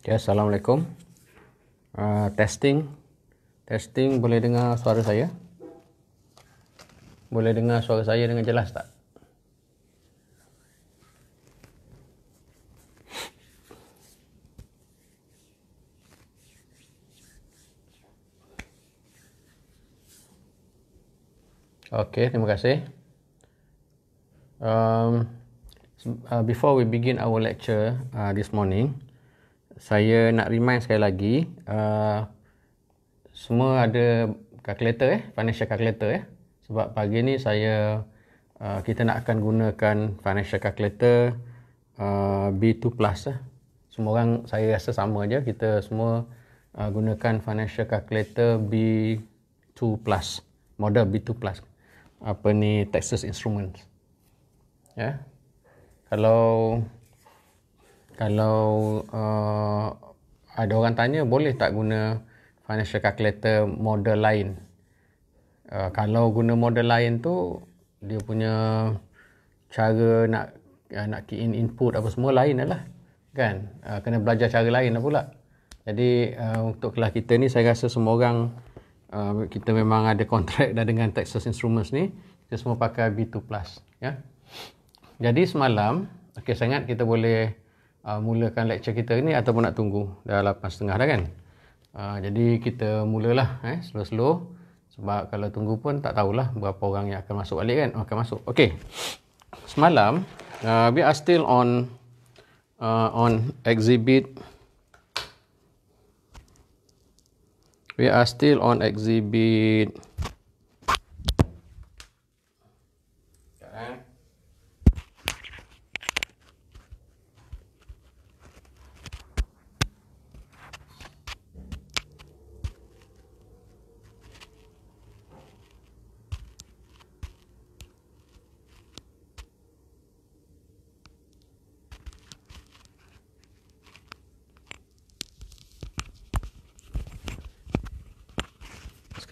Okay, Assalamualaikum. Testing, boleh dengar suara saya? Boleh dengar suara saya dengan jelas tak? Okay, terima kasih. Before we begin our lecture this morning, saya nak remind sekali lagi, semua ada calculator, financial calculator. Sebab pagi ni kita nak akan gunakan financial calculator B2 Plus. Semua orang saya rasa sama je, kita semua gunakan financial calculator B2 Plus, model B2 Plus. Texas Instruments. Ya. Kalau ada orang tanya, boleh tak guna financial calculator model lain? Kalau guna model lain tu, dia punya cara nak key in input apa semua lain lah, kan? Kena belajar cara lain lah pula. Jadi untuk kelas kita ni, saya rasa semua orang, kita memang ada kontrak dah dengan Texas Instruments ni. Kita semua pakai B2 Plus, ya. Jadi semalam, saya ingat kita boleh mulakan lecture kita ni ataupun nak tunggu dah 8.30 dah kan. Jadi kita mulalah slow-slow, sebab kalau tunggu pun tak tahulah berapa orang yang akan masuk balik kan. Akan masuk. Okey. Semalam we are still on exhibit. We are still on exhibit.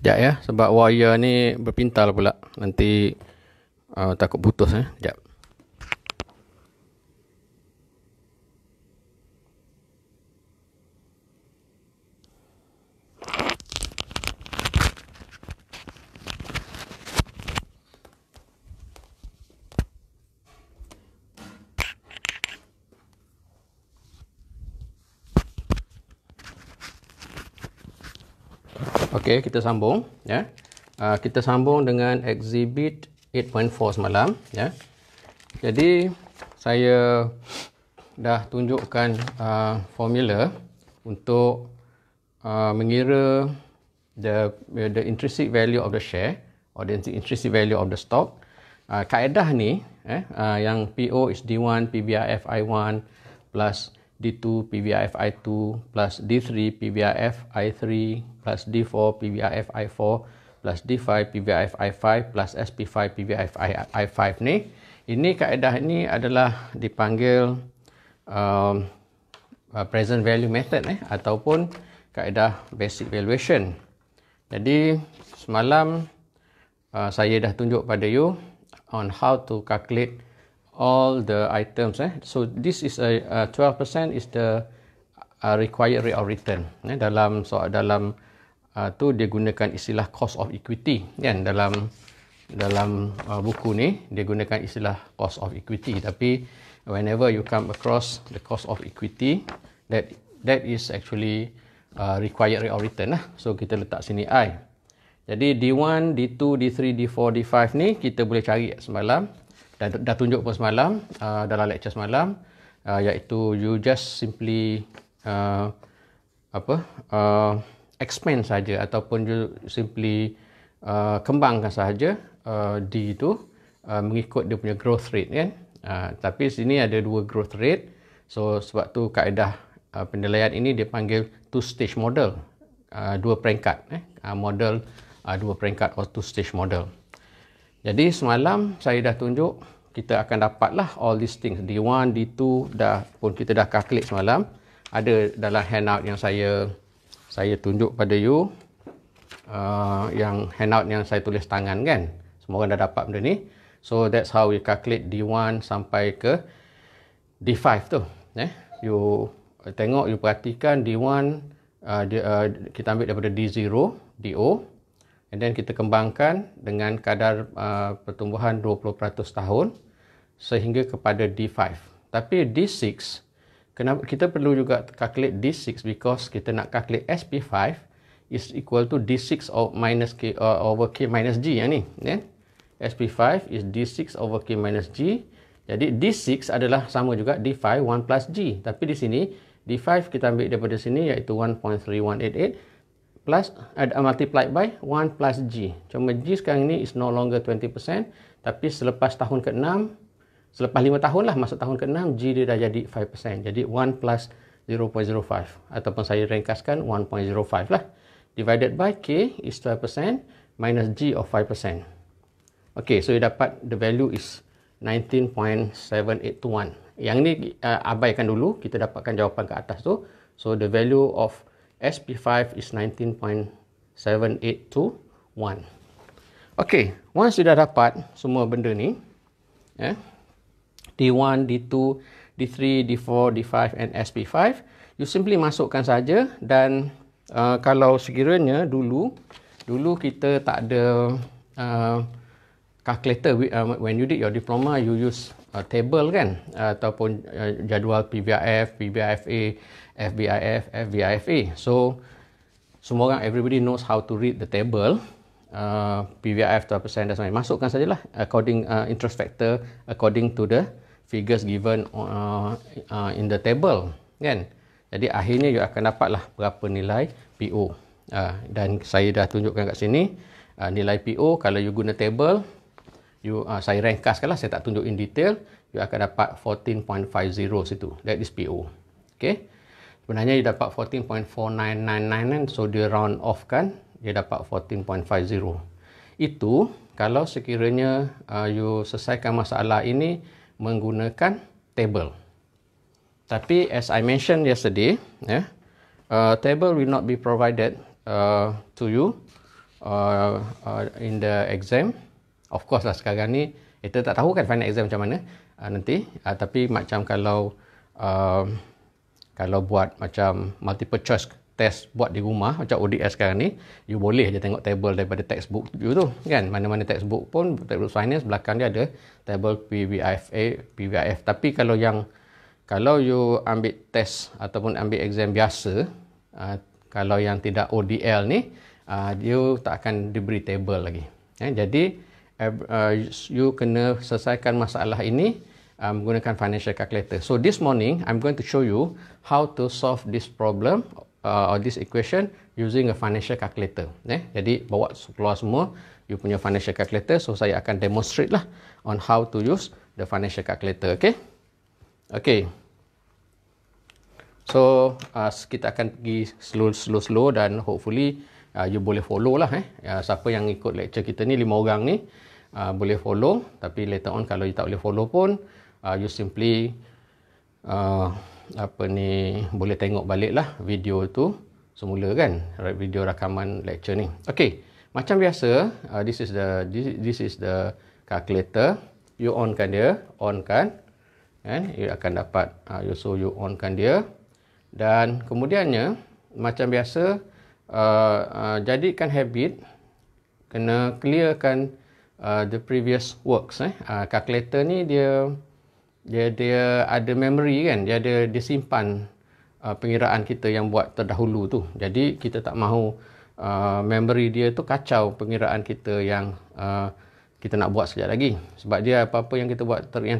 Sekejap ya, sebab wire ni berpintal pula. Nanti takut putus. Sekejap. Okey, kita sambung ya. Kita sambung dengan exhibit 8.4 semalam ya. Jadi saya dah tunjukkan formula untuk mengira the intrinsic value of the share or the intrinsic value of the stock. Kaedah ni yang PO is D1 PBIF I1 plus D2 PBIF I2 plus D3 PBIF I3 plus D4 PBIF I4 plus D5 PBIF I5 plus SP5 PBIF I5 ni. Ini kaedah ni adalah dipanggil present value method ataupun kaedah basic valuation. Jadi semalam saya dah tunjuk pada you on how to calculate all the items. So this is a 12% is the required rate of return. Dalam tu dia gunakan istilah cost of equity kan. Dalam buku ni dia gunakan istilah cost of equity, tapi whenever you come across the cost of equity, that is actually required rate of return . So kita letak sini I. Jadi D1, D2, D3, D4, D5 ni kita boleh cari semalam. Dah tunjuk pun semalam dalam lecture semalam, iaitu you just simply expand saja ataupun you simply kembangkan sahaja D itu mengikut dia punya growth rate kan. Tapi sini ada dua growth rate, so sebab tu kaedah penilaian ini dia panggil two stage model, dua peringkat model dua peringkat or two stage model. Jadi semalam saya dah tunjuk kita akan dapatlah all these things. D1, D2 kita dah calculate semalam. Ada dalam handout yang saya tunjuk pada you. Yang handout yang saya tulis tangan kan. Semua orang dah dapat benda ni. So that's how we calculate D1 sampai ke D5 tu. You tengok, you perhatikan D1 kita ambil daripada D0, DO, and then kita kembangkan dengan kadar pertumbuhan 20% tahun sehingga kepada D5. Tapi D6, kenapa kita perlu juga calculate D6, because kita nak calculate SP5 is equal to D6 minus K over K minus G yang ni, kan? SP5 is D6 over K minus G. Jadi D6 adalah sama juga D5 1 plus G. Tapi di sini D5 kita ambil daripada sini iaitu 1.3188 plus multiplied by 1 plus G. Cuma G sekarang ni is no longer 20%, tapi selepas tahun ke-6, selepas 5 tahun lah, masuk tahun ke-6, G dia dah jadi 5%. Jadi 1 plus 0.05 ataupun saya ringkaskan 1.05 lah. Divided by K is 12% minus G of 5%. Okay, so you dapat the value is 19.7821. Yang ni abaikan dulu, kita dapatkan jawapan ke atas tu. So the value of SP5 is 19.7821. Okay, once sudah dapat semua benda ni, D1, D2, D3, D4, D5 and SP5, you simply masukkan saja. Dan kalau sekiranya dulu kita tak ada calculator, when you did your diploma, you use table kan, ataupun jadual PVIF, PVIFA, FBIF, FVIFA. So semua orang, everybody knows how to read the table. PVIF 12% dan sebagainya. Masukkan sajalah according interest factor according to the figures given in the table, kan. Jadi akhirnya you akan dapatlah berapa nilai PO. Dan saya dah tunjukkan kat sini nilai PO. Kalau you guna table, saya ringkaskanlah, saya tak tunjuk in detail, you akan dapat 14.50 situ. That is PO. Okay. Sebenarnya you dapat 14.4999, so dia round off kan, dia dapat 14.50. Itu kalau sekiranya you selesaikan masalah ini menggunakan table. Tapi as I mentioned yesterday, table will not be provided to you in the exam. Of course lah, sekarang ni kita tak tahu kan final exam macam mana nanti. Tapi macam kalau buat macam multiple choice test buat di rumah macam ODS sekarang ni, you boleh je tengok table daripada textbook you tu kan. Mana-mana textbook pun, textbook finance belakang dia ada table PVIFA, PVIF. Tapi kalau you ambil test ataupun ambil exam biasa, kalau yang tidak ODL ni, you tak akan diberi table lagi. Jadi you kena selesaikan masalah ini menggunakan financial calculator. So this morning I'm going to show you how to solve this problem or this equation using a financial calculator. Jadi bawa keluar semua you punya financial calculator. So saya akan demonstrate lah on how to use the financial calculator. Okay. So kita akan pergi slow dan hopefully you boleh follow lah. Siapa yang ikut lecture kita ni, 5 orang ni, boleh follow. Tapi later on kalau you tak boleh follow pun, you simply boleh tengok balik lah video tu semula kan, video rakaman lecture ni. Okay, macam biasa, this is the calculator. You onkan dia, and you akan dapat you onkan dia. Dan kemudiannya macam biasa, jadikan habit kena clearkan the previous works. Calculator ni dia ada memory kan, dia simpan pengiraan kita yang buat terdahulu tu. Jadi kita tak mahu memory dia tu kacau pengiraan kita yang kita nak buat sekejap lagi. Sebab dia apa-apa yang kita buat yang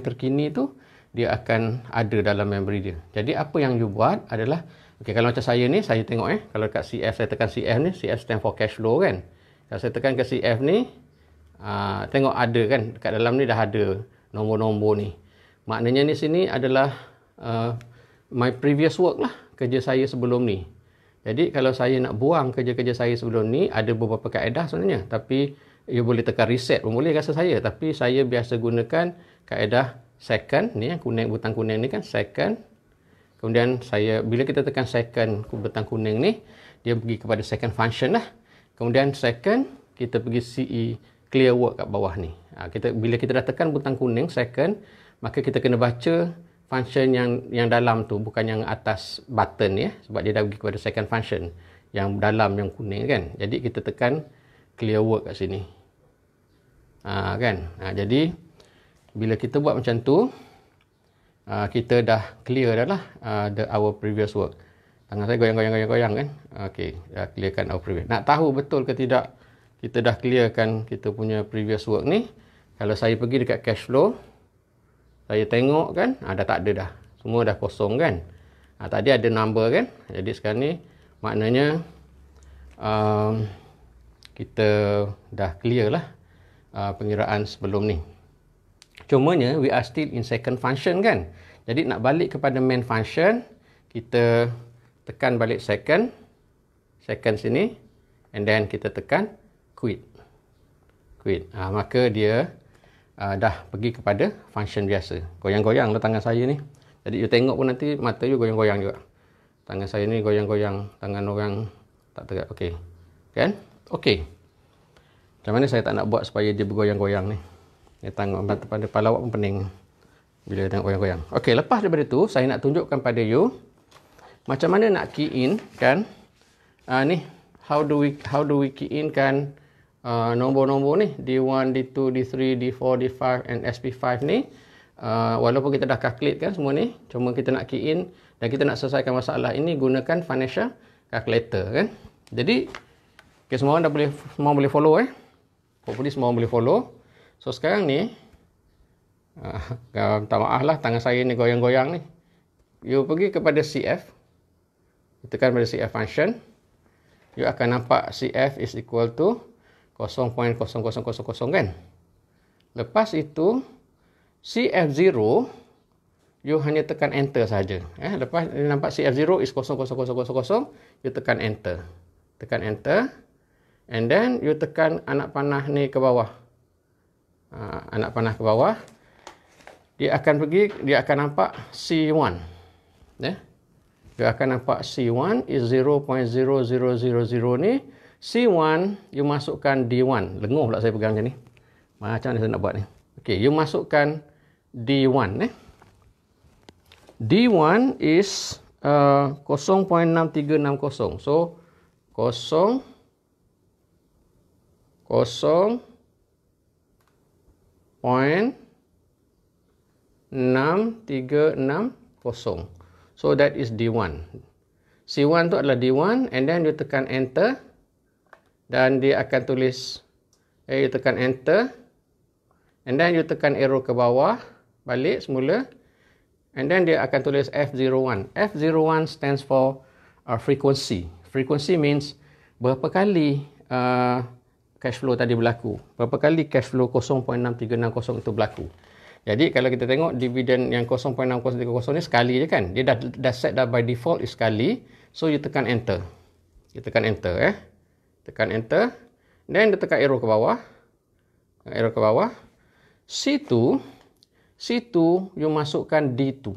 terkini tu, dia akan ada dalam memory dia. Jadi apa yang you buat adalah, okay, kalau macam saya ni, saya tengok kalau kat CF, saya tekan CF ni, CF stand for cash flow kan. Kalau saya tekan ke CF ni, tengok ada kan, kat dalam ni dah ada nombor-nombor ni. Maknanya ni sini adalah my previous work lah, kerja saya sebelum ni. Jadi kalau saya nak buang kerja-kerja saya sebelum ni, ada beberapa kaedah sebenarnya. Tapi you boleh tekan reset pun boleh rasa saya. Tapi saya biasa gunakan kaedah second ni, yang kuning, butang kuning ni kan second. Kemudian bila kita tekan second butang kuning ni, dia pergi kepada second function lah. Kemudian second, kita pergi CE clear work kat bawah ni. Bila kita dah tekan butang kuning second, maka kita kena baca function yang dalam tu, bukan yang atas button ya, sebab dia dah pergi kepada second function yang dalam yang kuning kan. Jadi kita tekan clear work kat sini. Kan? Jadi bila kita buat macam tu, kita dah clear dah lah our previous work. Tangan saya goyang kan. Okey, dah clearkan our previous. Nak tahu betul ke tidak kita dah clearkan kita punya previous work ni, kalau saya pergi dekat cash flow, saya tengok kan, dah tak ada dah. Semua dah kosong kan. Tadi ada number kan. Jadi sekarang ni maknanya kita dah clear lah pengiraan sebelum ni. Cumanya we are still in second function kan. Jadi nak balik kepada main function, kita tekan balik second sini, and then kita tekan quit. Maka dia dah pergi kepada function biasa. Goyang-goyang lah tangan saya ni. Jadi you tengok pun nanti mata you goyang-goyang juga. Tangan saya ni goyang-goyang, tangan orang tak tegak. Okey. Kan? Okey. Macam mana saya tak nak buat supaya dia bergoyang-goyang ni. Dia tengok pada kepala awak pun pening bila tengok goyang-goyang. Okey, lepas daripada tu saya nak tunjukkan pada you macam mana nak key in kan. Ni how do we key in kan nombor-nombor ni D1, D2, D3, D4, D5 and SP5 ni. Walaupun kita dah calculate kan semua ni, cuma kita nak key in dan kita nak selesaikan masalah ini gunakan financial calculator kan. Jadi semua orang semua boleh follow hopefully semua orang boleh follow. So sekarang ni minta maaf lah tangan saya ni goyang-goyang ni. You pergi kepada CF, tekan pada CF function, you akan nampak CF is equal to 0.0000 kan. Lepas itu CF0 you hanya tekan enter saja. Lepas nampak CF0 is 0.0000, you tekan enter. Tekan enter and then you tekan anak panah ni ke bawah. Anak panah ke bawah. Dia akan nampak C1. Dia akan nampak C1 is 0.0000 ni. C1, you masukkan D1. Lenguh pula saya pegang macam ni. Macam mana saya nak buat ni? Okey, you masukkan D1. D1 is 0.6360. So, 0.6360. So, that is D1. C1 tu adalah D1 and then you tekan enter. Dan dia akan tulis, you tekan enter, and then you tekan arrow ke bawah, balik semula, and then dia akan tulis F01. F01 stands for frequency. Frequency means berapa kali cash flow tadi berlaku. Berapa kali cash flow 0.6360 itu berlaku. Jadi kalau kita tengok dividen yang 0.6030 ni sekali je kan. Dia dah set dah by default is sekali. So you tekan enter. You tekan enter Tekan enter. Then dia tekan arrow ke bawah. Arrow ke bawah. C2 you masukkan D2.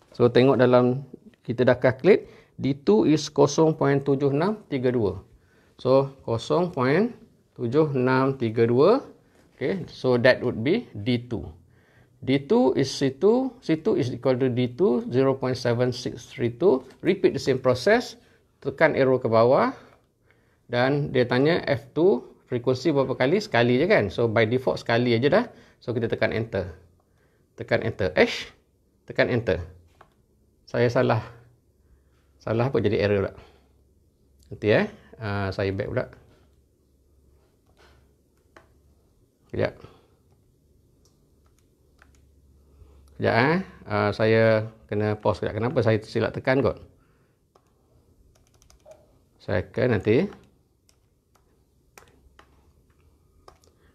So tengok dalam kita dah calculate D2 is 0.7632. So 0.7632. Okay, so that would be D2. D2 is C2 is equal to D2 0.7632. Repeat the same process. Tekan arrow ke bawah. Dan dia tanya F2 frekuensi berapa kali? Sekali je kan. So by default sekali aja dah. So kita tekan enter. Tekan enter. Tekan enter. Saya salah apa jadi error pula. Nanti saya back pula. Sekejap. Saya kena pause sekejap. Kenapa saya silap tekan kot? Second nanti.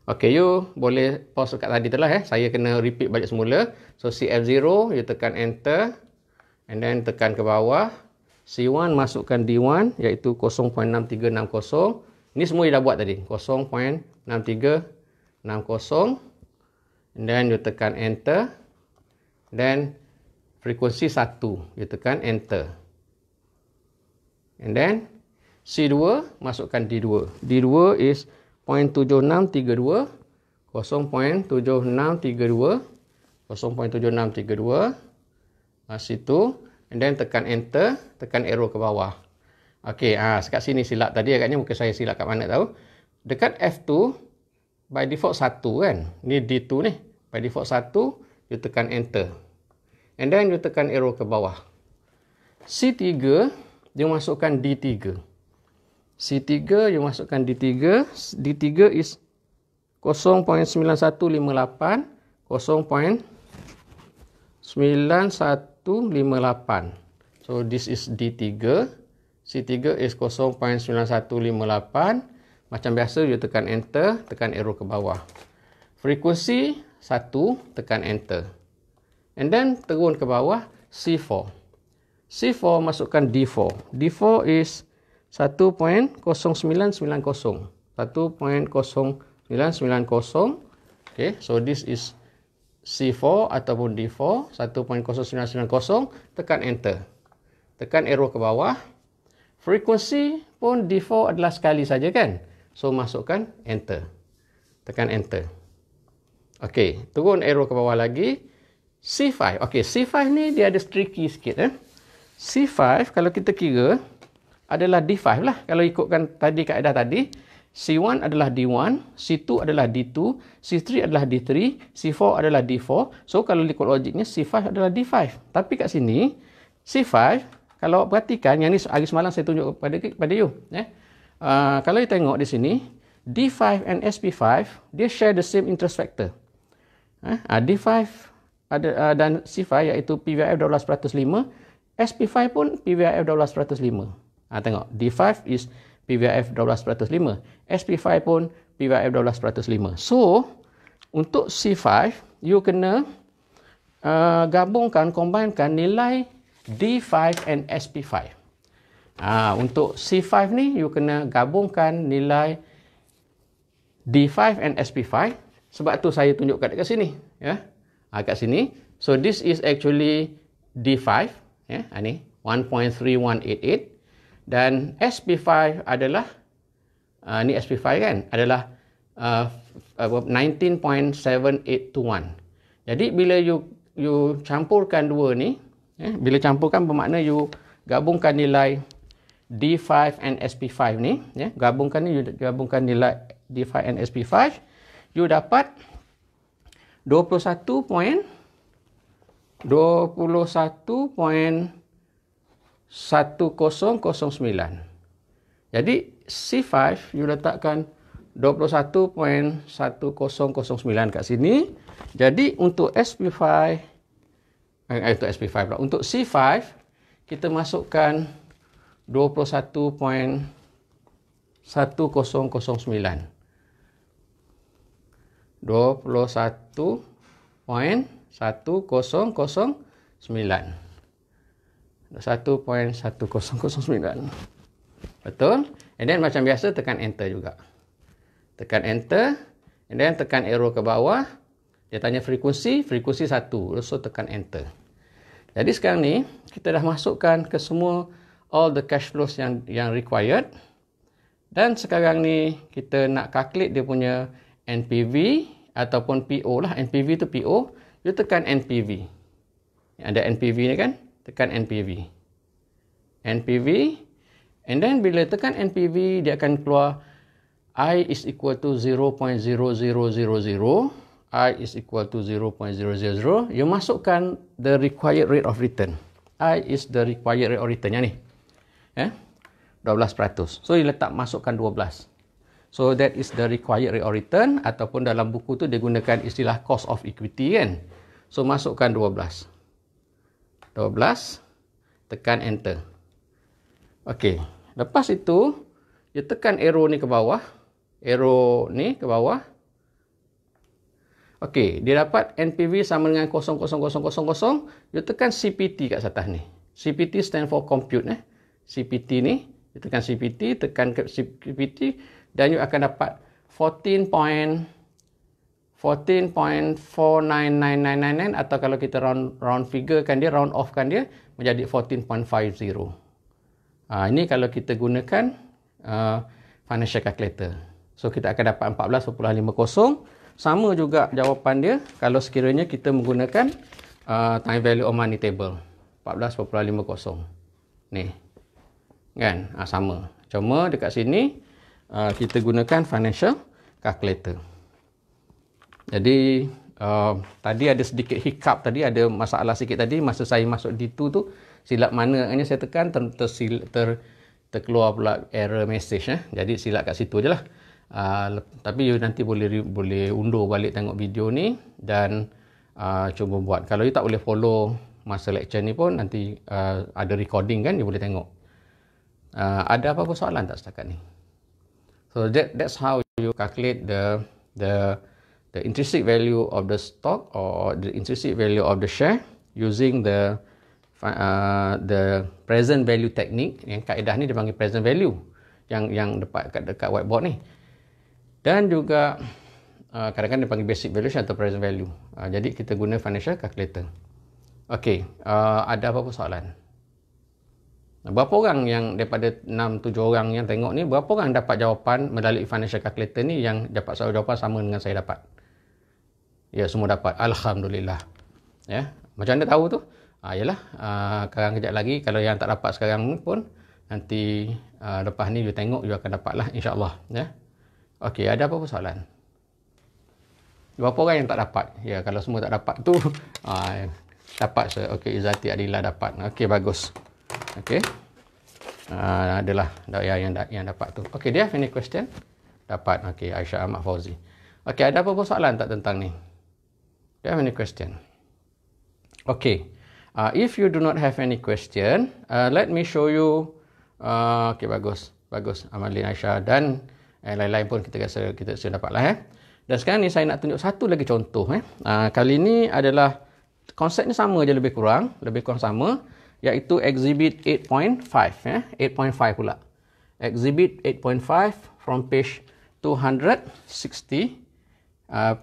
Okay, you boleh pause kat tadi tu lah. Saya kena repeat balik semula. So CF0, you tekan enter. And then tekan ke bawah. C1 masukkan D1 iaitu 0.6360. Ini semua you dah buat tadi. 0.6360. And then you tekan enter. Then frekuensi 1. You tekan enter. And then C2 masukkan D2. D2 is 0.7632. 0.7632. situ, and then tekan enter, tekan arrow ke bawah. Okey, sekat sini silap tadi agaknya, mungkin saya silap kat mana tahu. Dekat F2 by default 1 kan. Ni D2 ni. By default 1, you tekan enter. And then you tekan arrow ke bawah. C3 dia masukkan D3. C3 you masukkan D3. D3 is 0.9158, 0.9158. So this is D3. C3 is 0.9158. Macam biasa you tekan enter, tekan arrow ke bawah. Frekuensi 1, tekan enter. And then turun ke bawah C4. C4 masukkan D4. D4 is 1.0990. 1.0990. Okay, so this is C4 ataupun D4, 1.0990, tekan enter. Tekan arrow ke bawah. Frekuensi pun D4 adalah sekali saja kan? So masukkan enter. Tekan enter. Okey, turun arrow ke bawah lagi. C5. Okey, C5 ni dia ada tricky sikit. C5 kalau kita kira adalah D5 lah. Kalau ikutkan tadi kaedah tadi, C1 adalah D1, C2 adalah D2, C3 adalah D3, C4 adalah D4. So kalau ikut logiknya C5 adalah D5. Tapi kat sini C5, kalau perhatikan yang ni hari semalam saya tunjuk kepada you. Kalau you tengok di sini, D5 and SP5 dia share the same interest factor. D5 ada dan C5 iaitu PVIF 12/5, SP5 pun PVIF 12/5. Tengok, D5 is PVIF 12/5, SP5 pun PVIF 12/5. So untuk C5 you kena gabungkan, combinekan nilai D5 and SP5. Untuk C5 ni you kena gabungkan nilai D5 and SP5. Sebab tu saya tunjuk kat sini, ya. Kat sini. So this is actually D5, ya. Ni 1.3188 dan SP5 adalah ni SP5 kan, adalah 19.7821. Jadi bila you campurkan dua ni, bila campurkan bermakna you gabungkan nilai D5 and SP5 ni, gabungkan ni, you gabungkan nilai D5 and SP5, you dapat 21.109. Jadi C5 you letakkan 21.1009 kat sini. Jadi untuk SP5 untuk C5 kita masukkan 21.1009. 21.1009. Betul? And then macam biasa tekan enter juga. Tekan enter. And then tekan arrow ke bawah. Dia tanya frekuensi. Frekuensi 1. So tekan enter. Jadi sekarang ni kita dah masukkan ke semua all the cash flows yang required. Dan sekarang ni kita nak calculate dia punya NPV ataupun PO lah. NPV tu PO. You tekan NPV. Ada NPV ni kan? Tekan NPV. NPV. And then bila tekan NPV, dia akan keluar I is equal to 0.0000. I is equal to 0.000. You masukkan the required rate of return. I is the required rate of return. Yang ni. 12%. So, you letak masukkan 12. So, that is the required rate of return. Ataupun dalam buku tu dia gunakan istilah cost of equity kan. So, masukkan 12. 12. Tekan enter. Okey. Lepas itu, you tekan arrow ni ke bawah. Arrow ni ke bawah. Okey. Dia dapat NPV sama dengan 0,0000. You tekan CPT kat atas ni. CPT stand for compute. CPT ni. You tekan CPT. Tekan CPT. Dan you akan dapat 14.49999 atau kalau kita round figure kan dia, round off kan dia menjadi 14.50. Ini kalau kita gunakan financial calculator. So kita akan dapat 14.50. Sama juga jawapan dia kalau sekiranya kita menggunakan time value of money table. 14.50. Ni. Kan? Sama. Cuma dekat sini kita gunakan financial calculator. Jadi tadi ada sedikit hiccup tadi, ada masalah sikit tadi masa saya masuk D2 tu, silap mana hanya saya tekan terkeluar pula error message. Jadi silap kat situ je lah. Tapi you nanti boleh undur balik tengok video ni dan cuba buat. Kalau you tak boleh follow masa lecture ni pun, nanti ada recording kan, you boleh tengok. Ada apa-apa soalan tak setakat ni? So that's how you calculate the intrinsic value of the stock or the intrinsic value of the share using the present value technique. Yang kaedah ni dipanggil present value yang dekat whiteboard ni. Dan juga kadang-kadang dipanggil basic valuation atau present value. Jadi kita guna financial calculator. Okey, ada apa-apa soalan? Berapa orang yang daripada 6-7 orang yang tengok ni, berapa orang dapat jawapan melalui financial calculator ni yang dapat jawapan sama dengan saya dapat? Ya, semua dapat. Alhamdulillah. Ya, macam anda tahu tu? Yalah, sekarang kejap lagi kalau yang tak dapat sekarang pun nanti lepas ni you tengok, you akan dapat lah, insya-Allah, ya. Okey, ada apa-apa soalan? Berapa orang yang tak dapat? Ya, kalau semua tak dapat tu dapat okey, Izzati Adila dapat. Okey, bagus. Okey. Adalah yang dapat tu. Okey, dia have any question? Dapat. Okey, Aisyah Ahmad Fauzi. Okey, ada apa-apa soalan tak tentang ni? Do you have any question? Okey. If you do not have any question, let me show you. Okey, bagus. Bagus. Amalin, Aisyah dan lain-lain pun kita rasa kita sudah dapat lah. Dan sekarang ni saya nak tunjuk satu lagi contoh. Kali ni adalah konsepnya sama je, lebih kurang sama, iaitu exhibit 8.5. 8.5 pula. Exhibit 8.5 from page 260.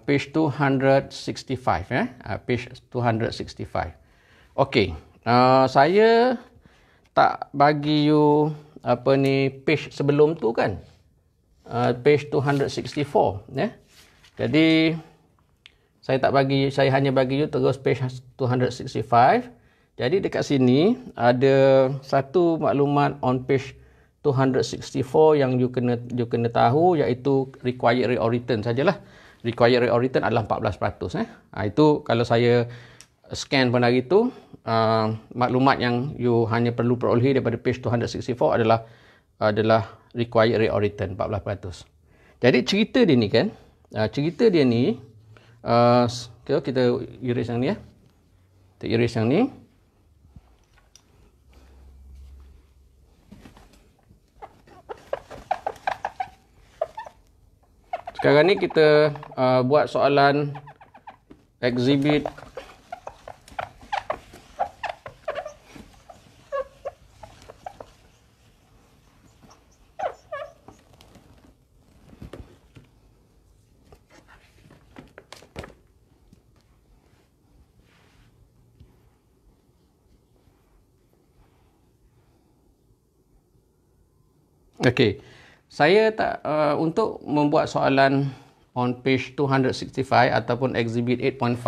Page 265. Page 265. Okey. Saya tak bagi you page sebelum tu kan. Page 264. Jadi saya hanya bagi you terus page 265. Jadi dekat sini ada satu maklumat on page 264 yang you kena tahu, iaitu required rate of return sajalah. Required rate of return adalah 14%. Itu kalau saya scan pada hari itu, maklumat yang you hanya perlu peroleh daripada page 264 adalah required rate of return 14%. Jadi cerita dia ni kan, kita erase yang ni ya. Kita erase yang ni. Sekarang ni kita buat soalan exhibit Okey. Saya tak untuk membuat soalan on page 265 ataupun exhibit 8.5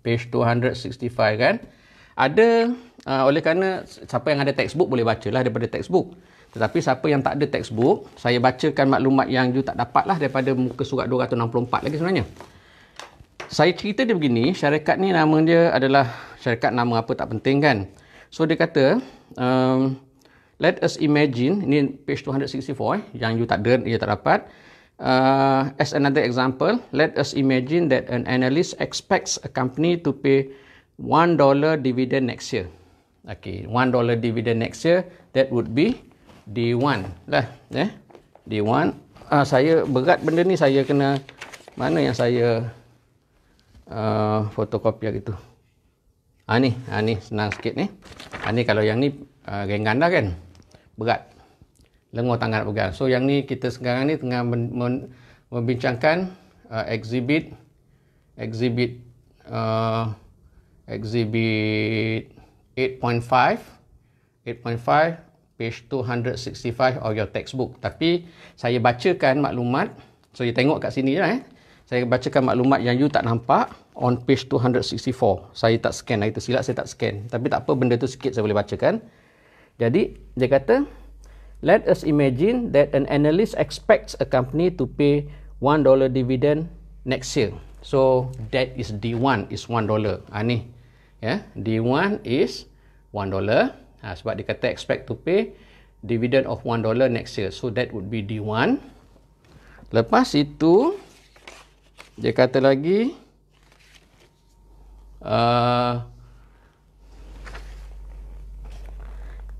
page 265 kan, ada oleh kerana siapa yang ada textbook boleh bacalah daripada textbook. Tetapi siapa yang tak ada textbook, saya bacakan maklumat yang you tak dapat lah daripada muka surat 264 lagi sebenarnya. Saya cerita dia begini, syarikat ni nama dia adalah syarikat nama apa tak penting kan. So dia kata, let us imagine, ini page 264 yang you tak dapat. As another example, let us imagine that an analyst expects a company to pay $1 dividend next year. Okay, $1 dividend next year, that would be D1 lah. D1. Saya berat benda ni, saya kena, mana yang saya fotokopi hari tu. Ni senang sikit ni. Ni kalau yang ni ringan dah kan. Berat. Lengur tangan nak pegang. So yang ni kita sekarang ni tengah membincangkan exhibit 8.5 page 265 of your textbook. Tapi saya bacakan maklumat. So you tengok kat sini je Saya bacakan maklumat yang you tak nampak on page 264. Saya tak scan hari tu, silap saya tak scan. Tapi tak apa, benda tu sikit saya boleh bacakan. Jadi, dia kata, let us imagine that an analyst expects a company to pay $1 dividend next year. So, that is D1 is $1. Ni. Ya, D1 is $1. Sebab dia kata expect to pay dividend of $1 next year. So, that would be D1. Lepas itu, dia kata lagi,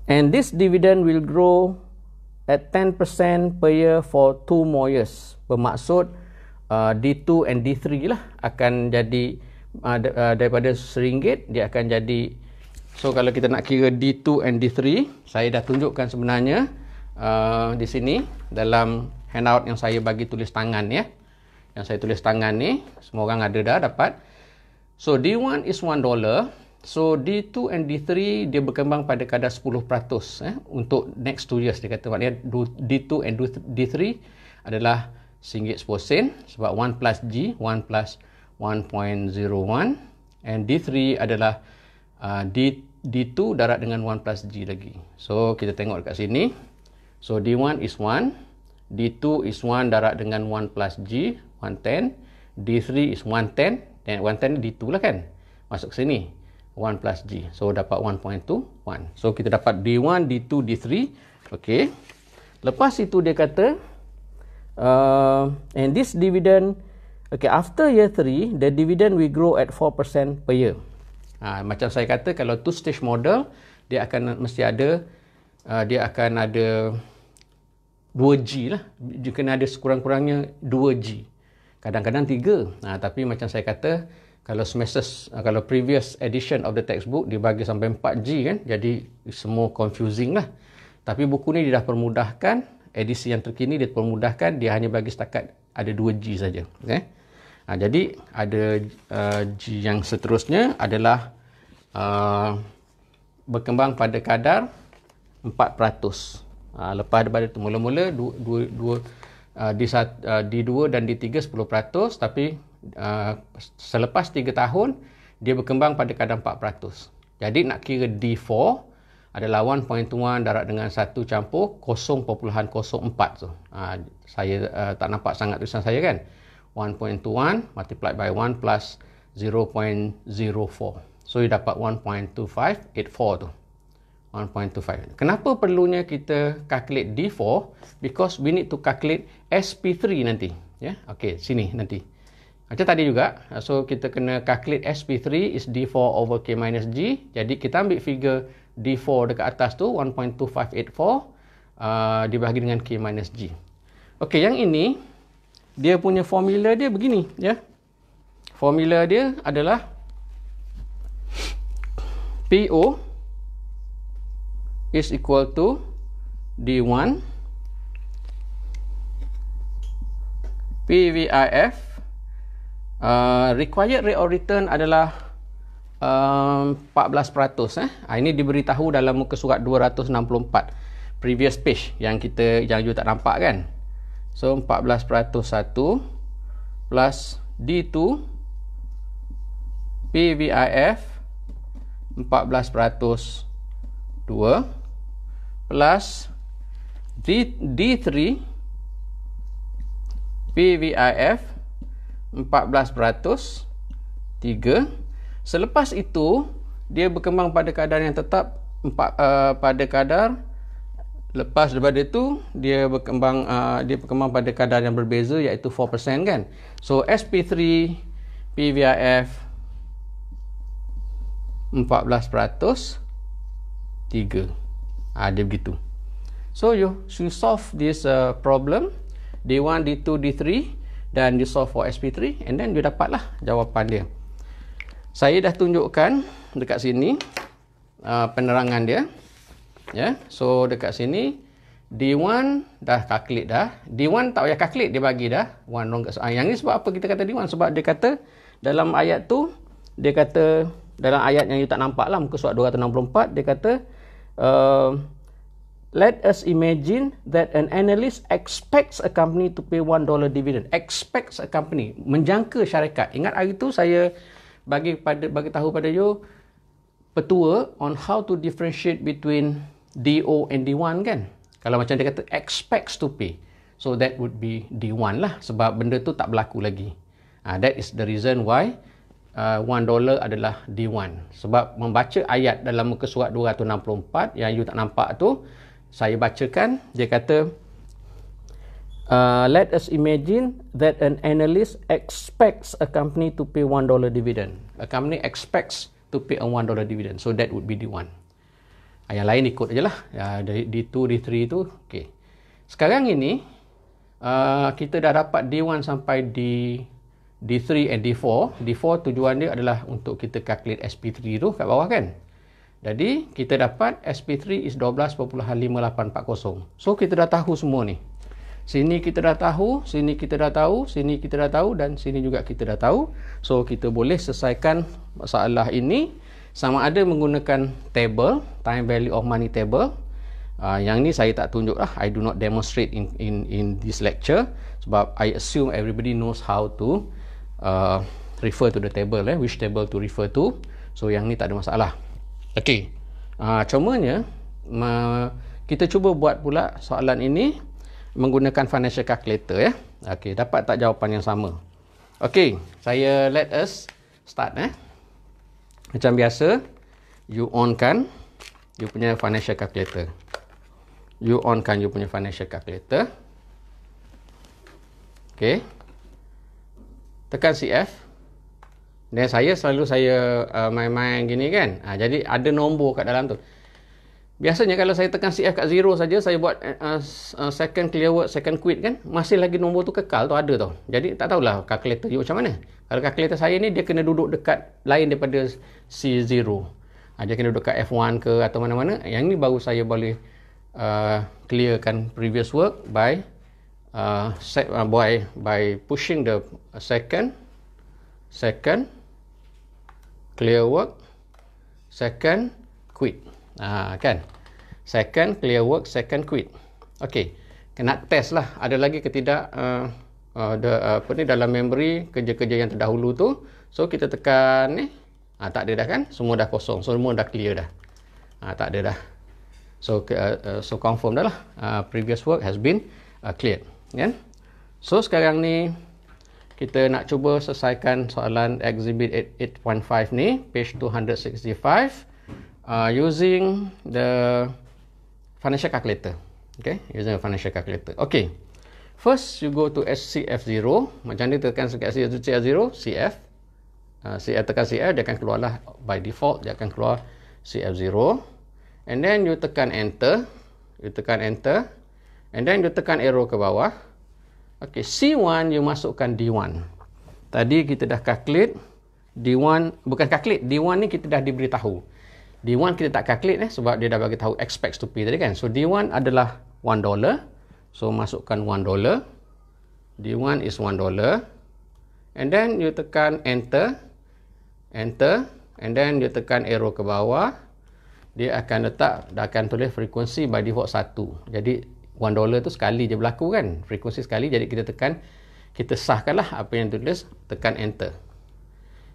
and this dividend will grow at 10% per year for 2 more years. Bermaksud D2 and D3 lah akan jadi daripada RM1 dia akan jadi, so kalau kita nak kira D2 and D3, saya dah tunjukkan sebenarnya di sini dalam handout yang saya bagi tulis tangan ya. Yang saya tulis tangan ni, semua orang ada dah dapat. So D1 is $1. So D2 and D3 dia berkembang pada kadar 10% untuk next 2 years. Dia kata maknanya D2 and D3 adalah RM1.10 sebab 1 plus G, 1 plus 1.01, and D3 adalah D2 darat dengan 1 plus G lagi. So kita tengok dekat sini. So D1 is 1, D2 is 1 darat dengan 1 plus G, 110, D3 is 110, dan 110 D2 lah kan, masuk ke sini 1 plus G, so dapat 1.21. So kita dapat D1, D2, D3. ok, lepas itu dia kata and this dividend, okay, after year 3 the dividend will grow at 4% per year. Macam saya kata, kalau two stage model dia akan mesti ada dia akan ada 2G lah, dia kena ada sekurang-kurangnya 2G, kadang-kadang 3. Tapi macam saya kata, kalau previous edition of the textbook dia bagi sampai 4G kan, jadi semua confusing lah. Tapi buku ni dia dah permudahkan, edisi yang terkini dia permudahkan, dia hanya bagi setakat ada 2G saja. Okay? Jadi ada G yang seterusnya adalah berkembang pada kadar 4%. Lepas daripada itu, mula-mula D2 dan D3 10%, tapi selepas 3 tahun dia berkembang pada kadar 4%. Jadi nak kira D4 adalah 1.1 darat dengan 1 campur 0.04 tu. Saya tak nampak sangat tulisan saya kan. 1.1 multiplied by 1 plus 0.04. So dia dapat 1.2584 tu. 1.25. Kenapa perlunya kita calculate D4? Because we need to calculate SP3 nanti. Ya, okay, sini nanti. Macam tadi juga. So kita kena calculate SP3 is D4 over K minus G. Jadi kita ambil figure D4 dekat atas tu 1.2584 dibahagi dengan K minus G. Okay, yang ini dia punya formula dia begini ya. Formula dia adalah PO is equal to D1 PVIF. Required rate of return adalah 14%. Ini diberitahu dalam muka surat 264 previous page yang you tak nampak kan. So 14% 1 plus D2 PVIF 14% 2 plus D3 PVIF 14% 3. Selepas itu dia berkembang pada kadar yang tetap pada kadar, lepas daripada itu dia berkembang pada kadar yang berbeza iaitu 4% kan. So SP3 PVIF 14% 3. Dia begitu. So you solve this problem D1, D2, D3 dan you solve for SP3 and then you dapatlah jawapan dia. Saya dah tunjukkan dekat sini penerangan dia. Ya, so dekat sini D1 dah calculate dah. D1 tak payah calculate, dia bagi dah. Yang ni sebab apa kita kata D1? Sebab dia kata dalam ayat tu, dia kata dalam ayat yang you tak nampak lah, muka surat 264, dia kata let us imagine that an analyst expects a company to pay $1 dividend. Expects a company, menjangka syarikat. Ingat hari tu saya bagi tahu pada you petua on how to differentiate between DO and D1 kan. Kalau macam dia kata expects to pay, so that would be D1 lah, sebab benda tu tak berlaku lagi. That is the reason why $1 adalah D1. Sebab membaca ayat dalam muka surat 264 yang you tak nampak tu, saya bacakan. Dia kata, let us imagine that an analyst expects a company to pay $1 dividend. A company expects to pay a $1 dividend. So that would be D1. Yang lain ikut je lah. D2, D3 tu. Okay. Sekarang ini, kita dah dapat D1 sampai D3 and D4. D4 tujuan dia adalah untuk kita calculate SP3 tu kat bawah kan. Jadi, kita dapat SP3 is 12.5840. So, kita dah tahu semua ni. Sini kita dah tahu, sini kita dah tahu, sini kita dah tahu dan sini juga kita dah tahu. So, kita boleh selesaikan masalah ini sama ada menggunakan table, time value of money table. Yang ni saya tak tunjuk lah. I do not demonstrate in this lecture. Sebab I assume everybody knows how to refer to the table, which table to refer to. So yang ni tak ada masalah. Okay. Cumanya kita cuba buat pula soalan ini menggunakan financial calculator ya. Okay, dapat tak jawapan yang sama? Okay, let us start. Macam biasa, you on kan you punya financial calculator. You on kan you punya financial calculator. Okay. Tekan CF. Dan saya selalu main-main gini kan. Jadi ada nombor kat dalam tu. Biasanya kalau saya tekan CF kat 0 saja, saya buat second clear word, second quit kan, masih lagi nombor tu kekal tu ada tau. Jadi tak tahulah kalkulator you macam mana. Kalau kalkulator saya ni dia kena duduk dekat lain daripada C0. Dia kena duduk kat F1 ke atau mana-mana. Yang ni baru saya boleh clearkan previous work by pushing the second clear work, second quit. Kan? Second clear work, second quit. Okey. Kena test lah ada lagi ke tidak dalam memory kerja-kerja yang terdahulu tu. So kita tekan ni. Tak ada dah kan? Semua dah kosong. Semua dah clear dah. Tak ada dah. So confirm dah lah. Previous work has been cleared. Kan? So sekarang ni kita nak cuba selesaikan soalan exhibit 8.5 ni, page 265. Using the financial calculator. Okay, using the financial calculator. Okay, first you go to CF0. Macam ni tekan CF0, CF. CF tekan CF, dia akan keluarlah by default, dia akan keluar CF0. And then you tekan enter. And then you tekan arrow ke bawah. Okay, C1 you masukkan D1. Tadi kita dah calculate D1, bukan calculate, D1 ni kita dah diberitahu. D1 kita tak calculate sebab dia dah bagi tahu expects to pay tadi kan. So D1 adalah $1. So masukkan $1. D1 is $1. And then you tekan enter. And then you tekan arrow ke bawah. Dia akan akan tulis frekuensi by default 1. Jadi $1 tu sekali je berlaku kan. Frekuensi sekali. Jadi kita sahkanlah apa yang tulis, tekan enter.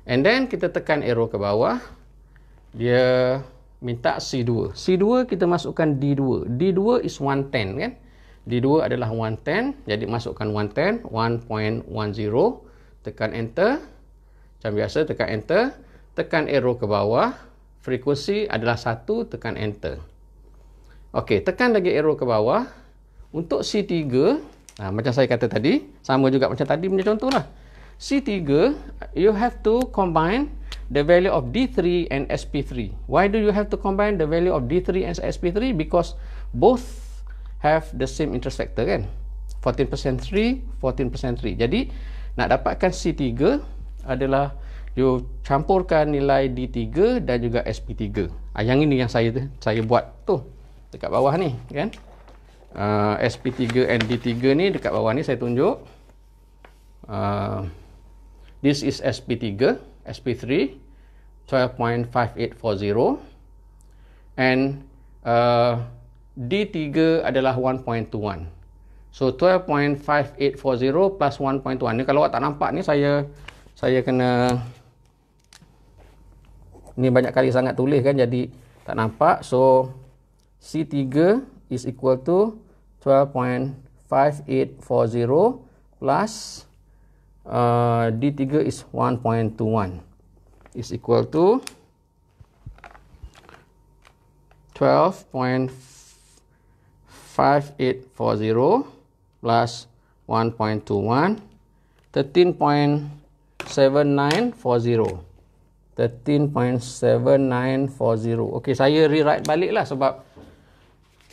And then kita tekan arrow ke bawah. Dia minta C2. C2 kita masukkan D2. D2 is 110 kan. D2 adalah 110. Jadi masukkan 110. 1.10. Tekan enter. Macam biasa tekan enter. Tekan arrow ke bawah. Frekuensi adalah 1. Tekan enter. Okey, tekan lagi arrow ke bawah. Untuk C3, macam saya kata tadi, sama juga macam tadi punya contoh lah. C3, you have to combine the value of D3 and SP3. Why do you have to combine the value of D3 and SP3? Because both have the same interest factor kan. 14% 3, 14% 3. Jadi nak dapatkan C3 adalah you campurkan nilai D3 dan juga SP3. Yang ini yang saya buat tu dekat bawah ni kan. SP3 and D3 ni dekat bawah ni saya tunjuk. This is SP3, SP3 12.5840 and D3 adalah 1.21. So 12.5840 plus 1.1. Ni kalau awak tak nampak ni, saya kena, ni banyak kali sangat tulis kan, jadi tak nampak. So C3 is equal to 12.5840 plus D3 is 1.21 is equal to 12.5840 plus 1.21, 13.7940. 13.7940. Okey, saya rewrite balik lah sebab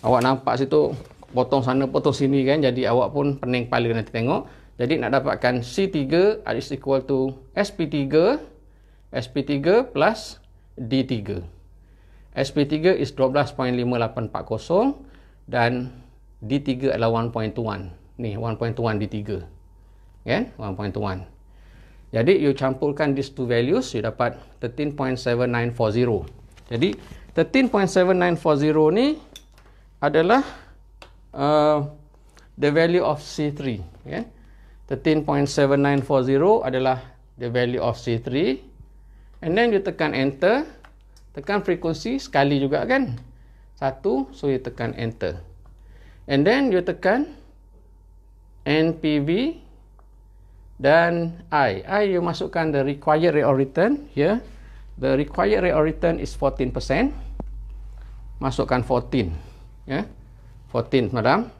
awak nampak situ potong sana potong sini kan, jadi awak pun pening kepala nanti tengok. Jadi nak dapatkan C3 is equal to SP3 plus D3. SP3 is 12.5840 dan D3 adalah 1.1. Ni 1.1 D3. Kan? 1.1. Jadi you campurkan these two values, you dapat 13.7940. Jadi 13.7940 ni adalah the value of C3. Okay? 13.7940 adalah the value of C3. And then you tekan enter. Tekan frekuensi sekali juga kan. 1, so you tekan enter. And then you tekan NPV dan I you masukkan the required rate of return here. The required rate of return is 14%. Masukkan 14. Ya. 14 madam.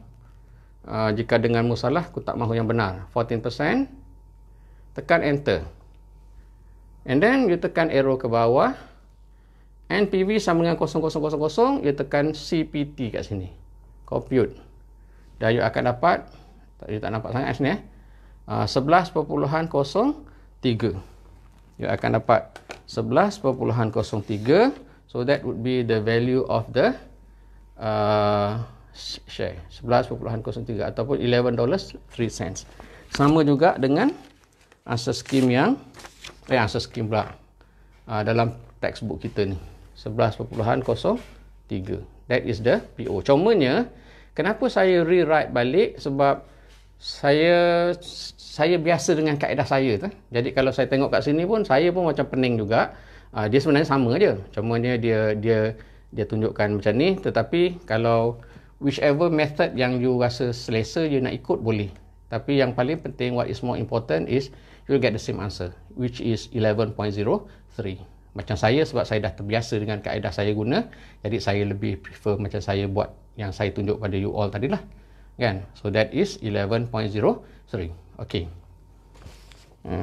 Jika denganmu salah, aku tak mahu yang benar. 14%. Tekan enter. And then you tekan arrow ke bawah. NPV sama dengan 0000, you tekan CPT kat sini. Compute. Dan you akan dapat, you tak nampak sangat sini 11.03. You akan dapat 11.03. So that would be the value of the share. 11.03 ataupun $11.03. Sama juga dengan answer scheme yang answer scheme pula dalam textbook kita ni. 11.03. That is the PO. Cumanya kenapa saya rewrite balik, sebab saya biasa dengan kaedah saya tu. Jadi kalau saya tengok kat sini pun, saya pun macam pening juga. Dia sebenarnya sama je. Cumanya dia tunjukkan macam ni. Tetapi kalau whichever method yang you rasa selesa you nak ikut, boleh. Tapi yang paling penting, what is more important is you'll get the same answer, which is 11.03. Macam saya, sebab saya dah terbiasa dengan kaedah saya guna, jadi saya lebih prefer macam saya buat yang saya tunjuk pada you all tadi lah. Kan? So that is 11.03. Okay.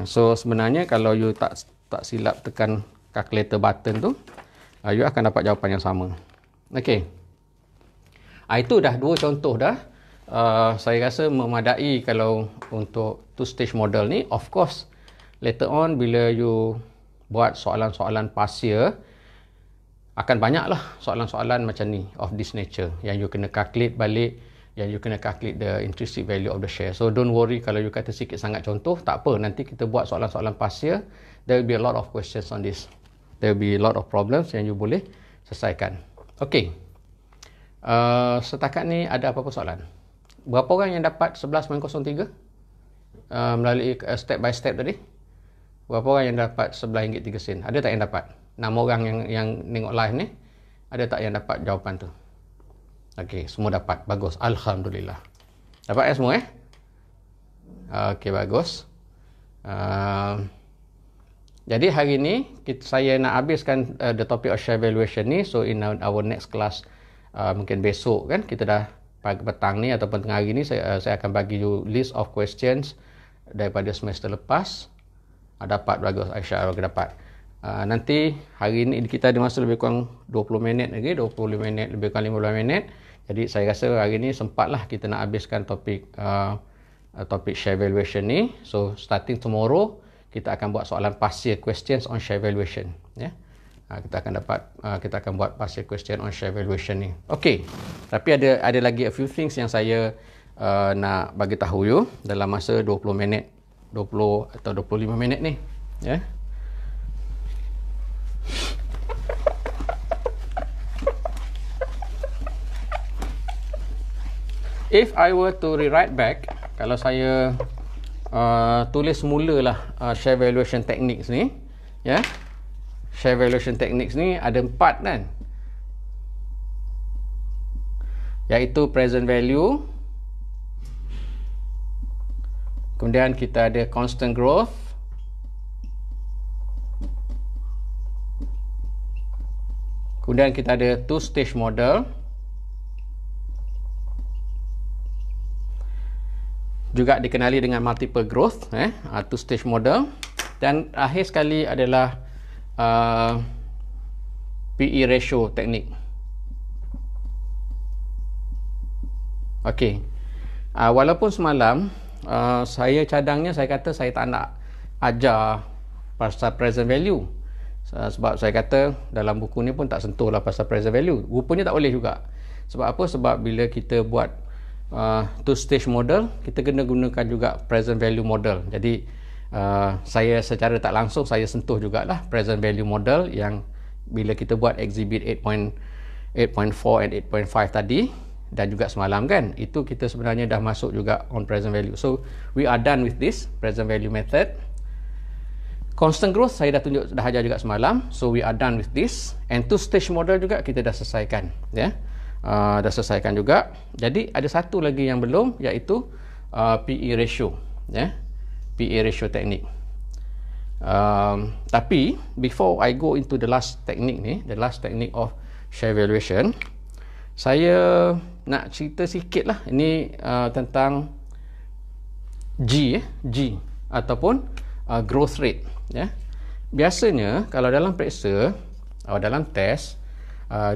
So sebenarnya kalau you tak silap tekan calculator button tu, you akan dapat jawapan yang sama. Okay. Itu dah dua contoh dah. Saya rasa memadai kalau untuk two stage model ni. Of course, later on bila you buat soalan-soalan partial, akan banyaklah soalan-soalan macam ni of this nature yang you kena calculate balik, yang you kena calculate the intrinsic value of the share. So don't worry kalau you kata sikit sangat contoh, tak apa, nanti kita buat soalan-soalan partial. There will be a lot of questions on this. There will be a lot of problems yang you boleh selesaikan. Okay. Setakat ni ada apa-apa soalan? Berapa orang yang dapat 11.03 melalui step by step tadi? Berapa orang yang dapat RM11.03? Ada tak yang dapat? 6 orang yang tengok live ni, ada tak yang dapat jawapan tu? Okey, semua dapat. Bagus. Alhamdulillah. Dapat semua Okey, bagus. Jadi hari ni saya nak habiskan the topic of share valuation ni. So in our next class, mungkin besok kan, kita dah pagi petang ni ataupun tengah hari ni, saya akan bagi you list of questions daripada semester lepas. Dapat, bagus. Aisyah dapat. Nanti hari ni kita ada masa lebih kurang 20 minit lagi, 25 minit, lebih kurang 15 minit. Jadi saya rasa hari ni sempatlah kita nak habiskan topik share valuation ni. So starting tomorrow kita akan buat soalan partial questions on share valuation, ya. Kita akan buat partial question on share valuation ni. Okey. Tapi ada lagi a few things yang saya nak bagi tahu you dalam masa 20 minit, 20 atau 25 minit ni, ya. if I were to rewrite back, kalau saya tulis mulalah share valuation techniques ni, ya. Share valuation techniques ni ada 4 kan. Iaitu present value, kemudian kita ada constant growth, kemudian kita ada two stage model, juga dikenali dengan multiple growth, two stage model, dan akhir sekali adalah PE ratio teknik. Okey. Walaupun semalam saya cadangnya, saya kata saya tak nak ajar pasal present value. Sebab saya kata dalam buku ni pun tak sentuh lah pasal present value. Rupanya tak boleh juga. Sebab apa? Sebab bila kita buat two stage model, kita kena gunakan juga present value model. Jadi saya secara tak langsung saya sentuh jugalah present value model yang bila kita buat exhibit 8.4 and 8.5 tadi, dan juga semalam kan, itu kita sebenarnya dah masuk juga on present value. So we are done with this present value method. Constant growth saya dah ajar juga semalam, so we are done with this. And two stage model juga kita dah selesaikan, ya. Dah selesaikan juga. Jadi ada satu lagi yang belum, iaitu PE ratio, ya. PE ratio teknik. Tapi before I go into the last technique ni, the last technique of share valuation, saya nak cerita sikit lah ini tentang G ataupun growth rate, ya. Biasanya kalau dalam periksa atau dalam test,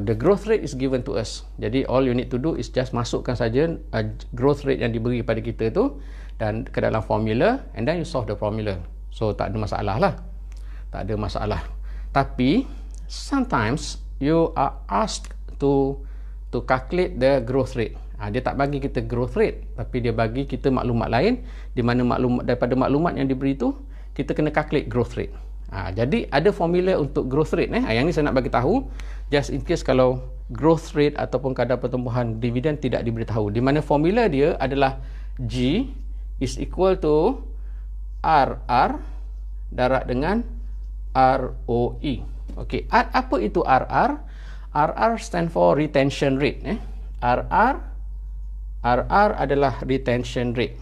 the growth rate is given to us. Jadi all you need to do is just masukkan saja growth rate yang diberi pada kita tu dan ke dalam formula, and then you solve the formula. So tak ada masalah lah, tak ada masalah. Tapi sometimes you are asked to calculate the growth rate. Dia tak bagi kita growth rate, tapi dia bagi kita maklumat lain, di mana daripada maklumat yang diberi tu kita kena calculate growth rate. Jadi ada formula untuk growth rate. Yang ni saya nak bagi tahu just in case kalau growth rate ataupun kadar pertumbuhan dividen tidak diberitahu, di mana formula dia adalah G is equal to RR darab dengan ROE. Okey, apa itu RR? RR stand for retention rate. RR adalah retention rate.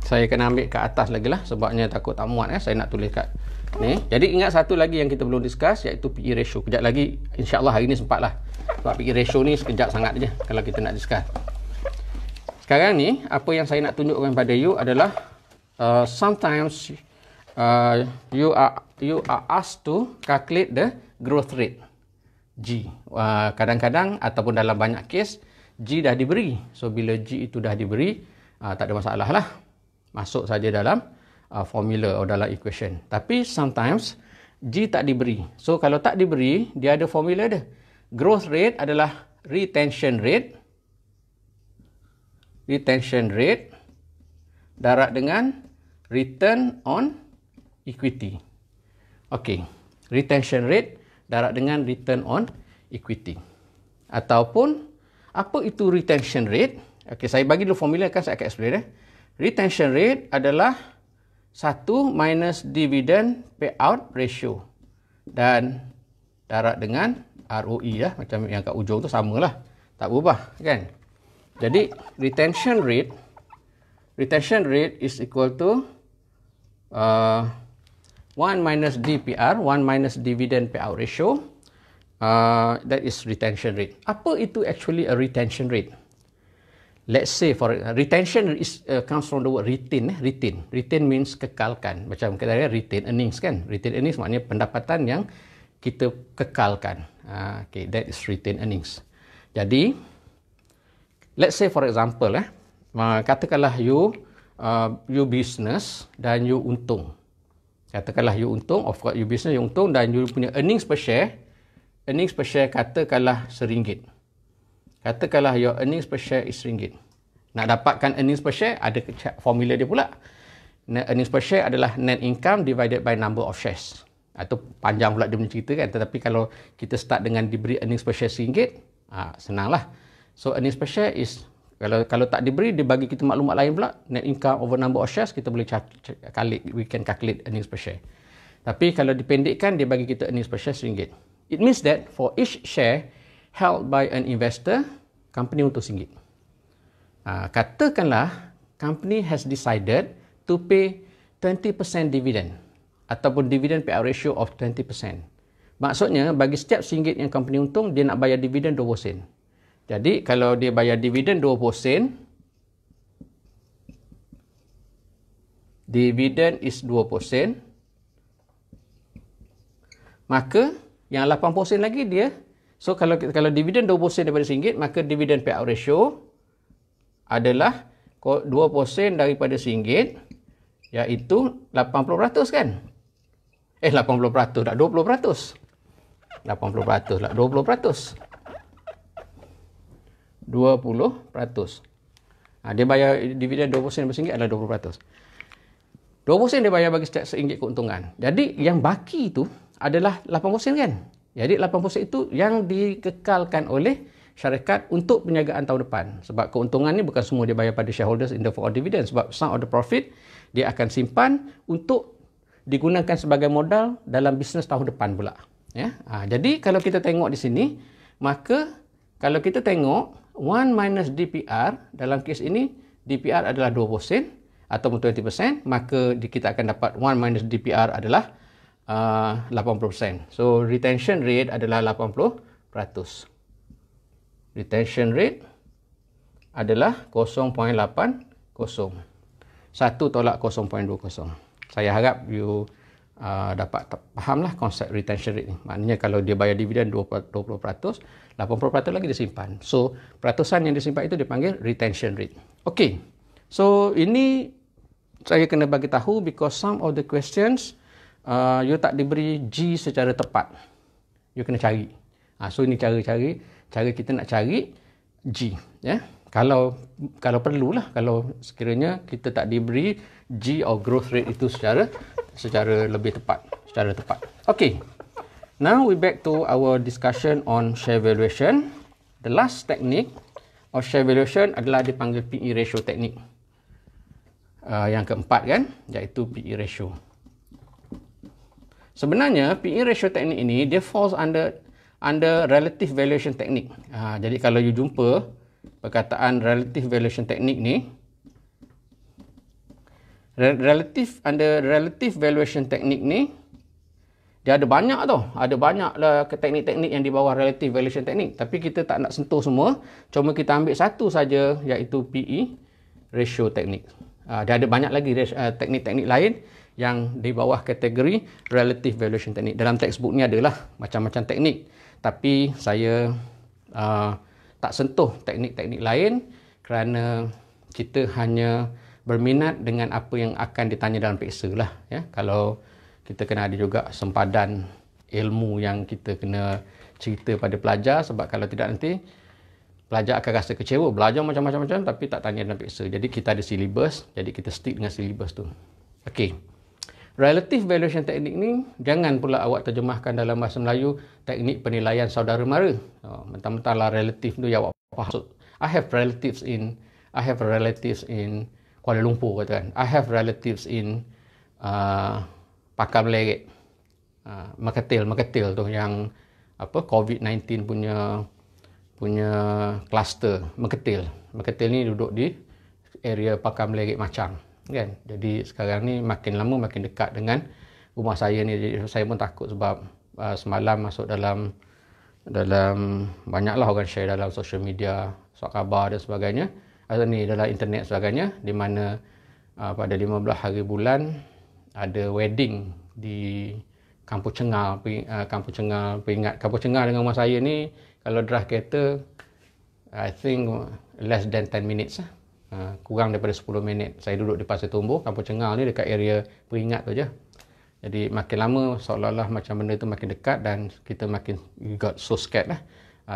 Saya kena ambil ke atas lagi lah, sebabnya takut tak muat. Saya nak tulis kat ni. Jadi ingat satu lagi yang kita belum discuss, iaitu PE ratio. Kejap lagi, insyaAllah hari ni sempat lah. Sebab PE ratio ni sekejap sangat je kalau kita nak discuss. Sekarang ni, apa yang saya nak tunjukkan pada you adalah sometimes you are asked to calculate the growth rate, G. Kadang-kadang ataupun dalam banyak kes, G dah diberi. So bila G itu dah diberi, tak ada masalah lah, masuk saja dalam formula atau dalam equation. Tapi sometimes G tak diberi. So kalau tak diberi, dia ada formula dia. Growth rate adalah retention rate darab dengan return on equity. Okey, retention rate darab dengan return on equity. Ataupun apa itu retention rate? Okey, saya bagi dulu formula, kan saya akan explain. Retention rate adalah 1 minus dividend payout ratio dan darab dengan ROE lah, macam yang kat ujung tu samalah, tak berubah kan. Jadi retention rate is equal to 1 minus DPR, 1 minus dividend payout ratio. That is retention rate. Apa itu actually a retention rate? Let's say for retention is comes from the word retain. Retain means kekalkan. Macam kita ada retain earnings kan. Retain earnings maknanya pendapatan yang kita kekalkan. Okay, that is retain earnings. Jadi let's say for example, katakanlah you business dan you untung. Katakanlah you untung, of course you business, you untung, dan you punya earnings per share katakanlah RM1. Katakanlah your earnings per share is RM1. Nak dapatkan earnings per share, ada formula dia pula. net earnings per share adalah net income divided by number of shares. Atau panjang pula dia punya cerita kan. Tetapi kalau kita start dengan diberi earnings per share RM1, senanglah. So earnings per share is, kalau tak diberi, dia bagi kita maklumat lain pula, net income over number of shares, kita boleh we can calculate earnings per share. Tapi kalau dipendekkan, dia bagi kita earnings per share RM1. It means that for each share held by an investor, company untuk RM1. Katakanlah company has decided to pay 20% dividend ataupun dividend payout ratio of 20%. Maksudnya bagi setiap RM1 yang company untung, dia nak bayar dividen 20 sen. Jadi kalau dia bayar dividen 20 sen, dividen is 20 sen, maka yang 80 sen lagi dia, so kalau dividen 20 sen daripada RM1, maka dividen payout ratio adalah 20 sen daripada RM1, iaitu 80% kan? 80% tak, 20%. 80% lah, 20%. 20%. Dia bayar dividen 20 sen daripada RM1 adalah 20%. 20 sen dia bayar bagi setiap RM1 keuntungan. Jadi yang baki itu adalah 80 sen kan? Jadi 80 sen itu yang dikekalkan oleh syarikat untuk penjagaan tahun depan. Sebab keuntungan ni bukan semua dia bayar pada shareholders in the form of dividend. Sebab some of the profit dia akan simpan untuk digunakan sebagai modal dalam bisnes tahun depan pula. Jadi kalau kita tengok di sini, maka kalau kita tengok 1 minus DPR, dalam kes ini DPR adalah 20 sen ataupun 20%, maka kita akan dapat 1 minus DPR adalah 80%. So retention rate adalah 80%. Retention rate adalah 0.80. 1 tolak 0.20. Saya harap you dapat fahamlah konsep retention rate ni. Maknanya kalau dia bayar dividen 20%, 80% lagi disimpan. So peratusan yang disimpan itu dipanggil retention rate. Okay. So ini saya kena bagi tahu because some of the questions you tak diberi G secara tepat. You kena cari. So ini cara kita nak cari G, Kalau perlulah, kalau sekiranya kita tak diberi G or growth rate itu secara lebih tepat, secara tepat. Okay. Now we back to our discussion on share valuation. The last technique of share valuation adalah dipanggil PE ratio technique. Yang keempat kan, iaitu PE ratio. Sebenarnya PE ratio technique ini dia falls under relative valuation technique. Jadi kalau you jumpa perkataan relative valuation technique ni, relative valuation technique ni dia ada banyak tau. Ada banyaklah teknik-teknik yang di bawah relative valuation technique, tapi kita tak nak sentuh semua. Cuma kita ambil satu saja, iaitu PE ratio technique. Dia ada banyak lagi teknik-teknik lain yang di bawah kategori relative valuation technique. Dalam textbook ni adalah macam-macam teknik. Tapi saya tak sentuh teknik-teknik lain kerana kita hanya berminat dengan apa yang akan ditanya dalam peksa lah. Kalau kita kena ada juga sempadan ilmu yang kita kena cerita pada pelajar, sebab kalau tidak nanti pelajar akan rasa kecewa. Belajar macam-macam tapi tak tanya dalam peksa. Jadi kita ada syllabus, jadi kita stick dengan syllabus tu. Okey. Relative valuation technique ni jangan pula awak terjemahkan dalam bahasa Melayu teknik penilaian saudara mara. Mentang-mentang lah relative tu ya awak faham. So, I have relatives in Kuala Lumpur katakan. I have relatives in Pakar Melerek. Meketil tu yang COVID-19 punya cluster Meketil. Meketil ni duduk di area Pakar Melerek Machang. Kan? Jadi sekarang ni makin lama makin dekat dengan rumah saya ni. Jadi saya pun takut sebab semalam masuk dalam banyaklah orang share dalam social media, surat khabar dan sebagainya, dalam internet sebagainya, di mana pada 15 hari bulan ada wedding di Kampung Cengar. Kampung Cengar dengan rumah saya ni kalau drive kereta I think less than 10 minutes lah. Kurang daripada 10 minit. Saya duduk di Pasir Tumbuh, Kampung Cengar ni dekat area Peringat tu je. Jadi makin lama seolah-olah macam benda tu makin dekat dan kita makin got so scared lah.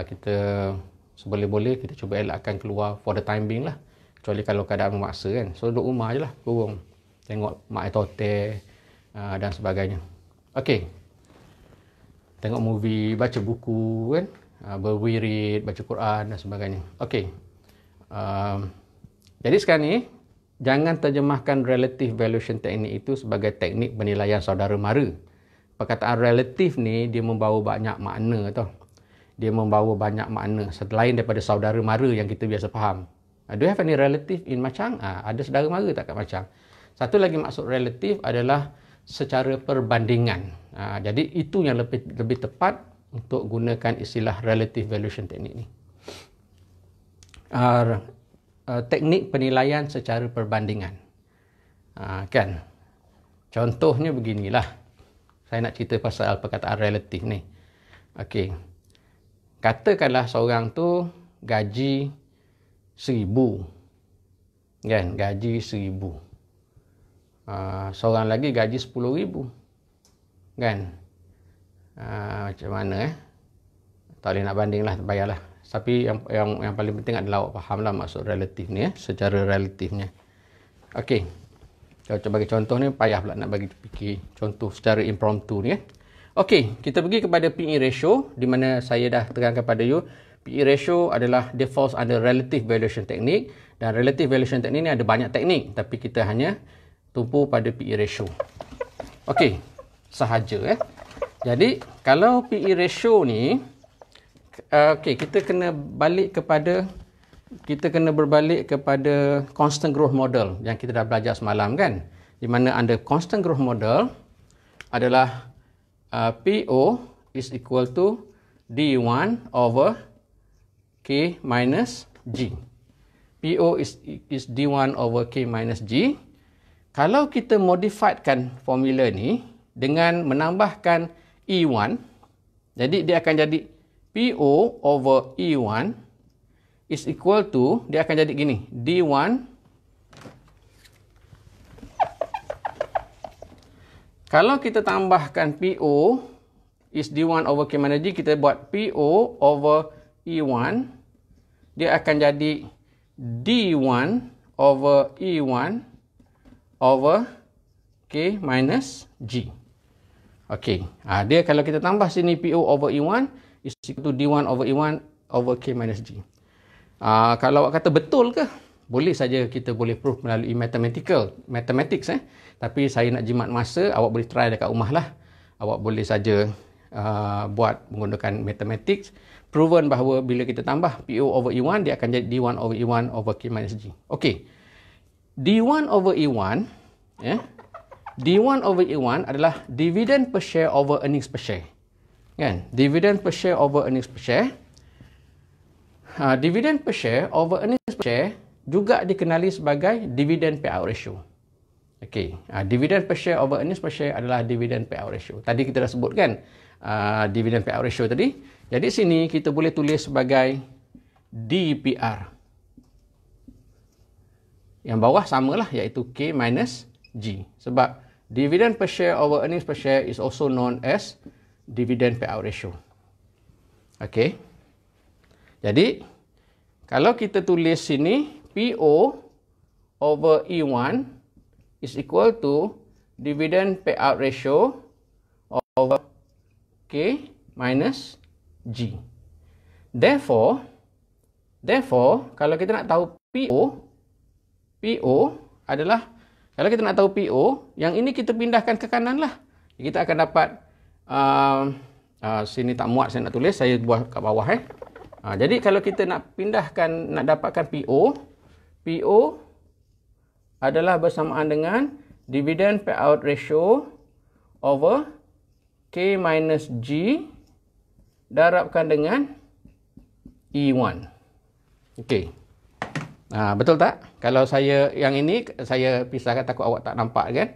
Kita seboleh-boleh kita cuba elakkan keluar for the time being lah. Kecuali kalau keadaan memaksa kan. So duduk rumah je lah, kurung. tengok mak tote dan sebagainya. Okey. Tengok movie, baca buku kan, berwirid, baca Quran dan sebagainya. Okey. Jadi sekarang ni jangan terjemahkan relative valuation teknik itu sebagai teknik penilaian saudara mara. Perkataan relatif ni dia membawa banyak makna tau. Dia membawa banyak makna selain daripada saudara mara yang kita biasa faham. Do you have any relative in Machang? Ada saudara mara tak kat Machang? Satu lagi maksud relatif adalah secara perbandingan. Jadi itu yang lebih tepat untuk gunakan istilah relative valuation teknik ni. Teknik penilaian secara perbandingan. Kan? Contohnya beginilah. Saya nak cerita pasal perkataan relatif ni. Okey. Katakanlah seorang tu gaji 1,000. Kan? Gaji 1,000. Seorang lagi gaji 10,000. Kan? Macam mana tak boleh nak banding lah, bayarlah. Tapi yang paling penting adalah awak faham lah maksud relatif ni secara relatifnya. Okey. Kalau bagi contoh ni payah pula nak bagi fikir contoh secara impromptu ni. Okey, kita pergi kepada PE ratio di mana saya dah terangkan pada you. PE ratio adalah dia falls under relative valuation technique, dan relative valuation technique ni ada banyak teknik tapi kita hanya tumpu pada PE ratio. Okey, sahaja Jadi kalau PE ratio ni okey, kita kena berbalik kepada constant growth model yang kita dah belajar semalam kan, di mana under constant growth model adalah PO is equal to D1 over K minus G. PO is D1 over K minus G. Kalau kita modifiedkan formula ni dengan menambahkan E1, jadi dia akan jadi PO over E1 is equal to, dia akan jadi gini, D1. Kalau kita tambahkan PO is D1 over K minus G, kita buat PO over E1, dia akan jadi D1 over E1 over K minus G. Okey, dia kalau kita tambah sini PO over E1 is equal to D1 over E1 over K minus G. Kalau awak kata betul ke? Boleh saja kita boleh prove melalui mathematics. Tapi saya nak jimat masa, awak boleh try dekat rumah lah. Awak boleh saja buat menggunakan mathematics. Proven bahawa bila kita tambah PO over E1, dia akan jadi D1 over E1 over K minus G. Okey, D1 over E1, D1 over E1 adalah dividend per share over earnings per share. Kan? Dividend per share over earnings per share. Dividend per share over earnings per share juga dikenali sebagai dividend payout ratio. Okey, dividend per share over earnings per share adalah dividend payout ratio. Tadi kita dah sebutkan dividend payout ratio tadi. Jadi sini kita boleh tulis sebagai DPR. Yang bawah samalah, iaitu K minus G. Sebab dividend per share over earnings per share is also known as dividend payout ratio. Okey. Jadi, kalau kita tulis sini, PO over E1 is equal to dividend payout ratio over K minus G. Therefore, kalau kita nak tahu PO adalah, kalau kita nak tahu PO, yang ini kita pindahkan ke kanan lah. Kita akan dapat, sini tak muat saya nak tulis, saya buat kat bawah. Jadi kalau kita nak dapatkan PO adalah bersamaan dengan dividend payout ratio over K minus G darabkan dengan E1. Okey. Betul tak? Kalau saya yang ini saya pisahkan, takut awak tak nampak kan.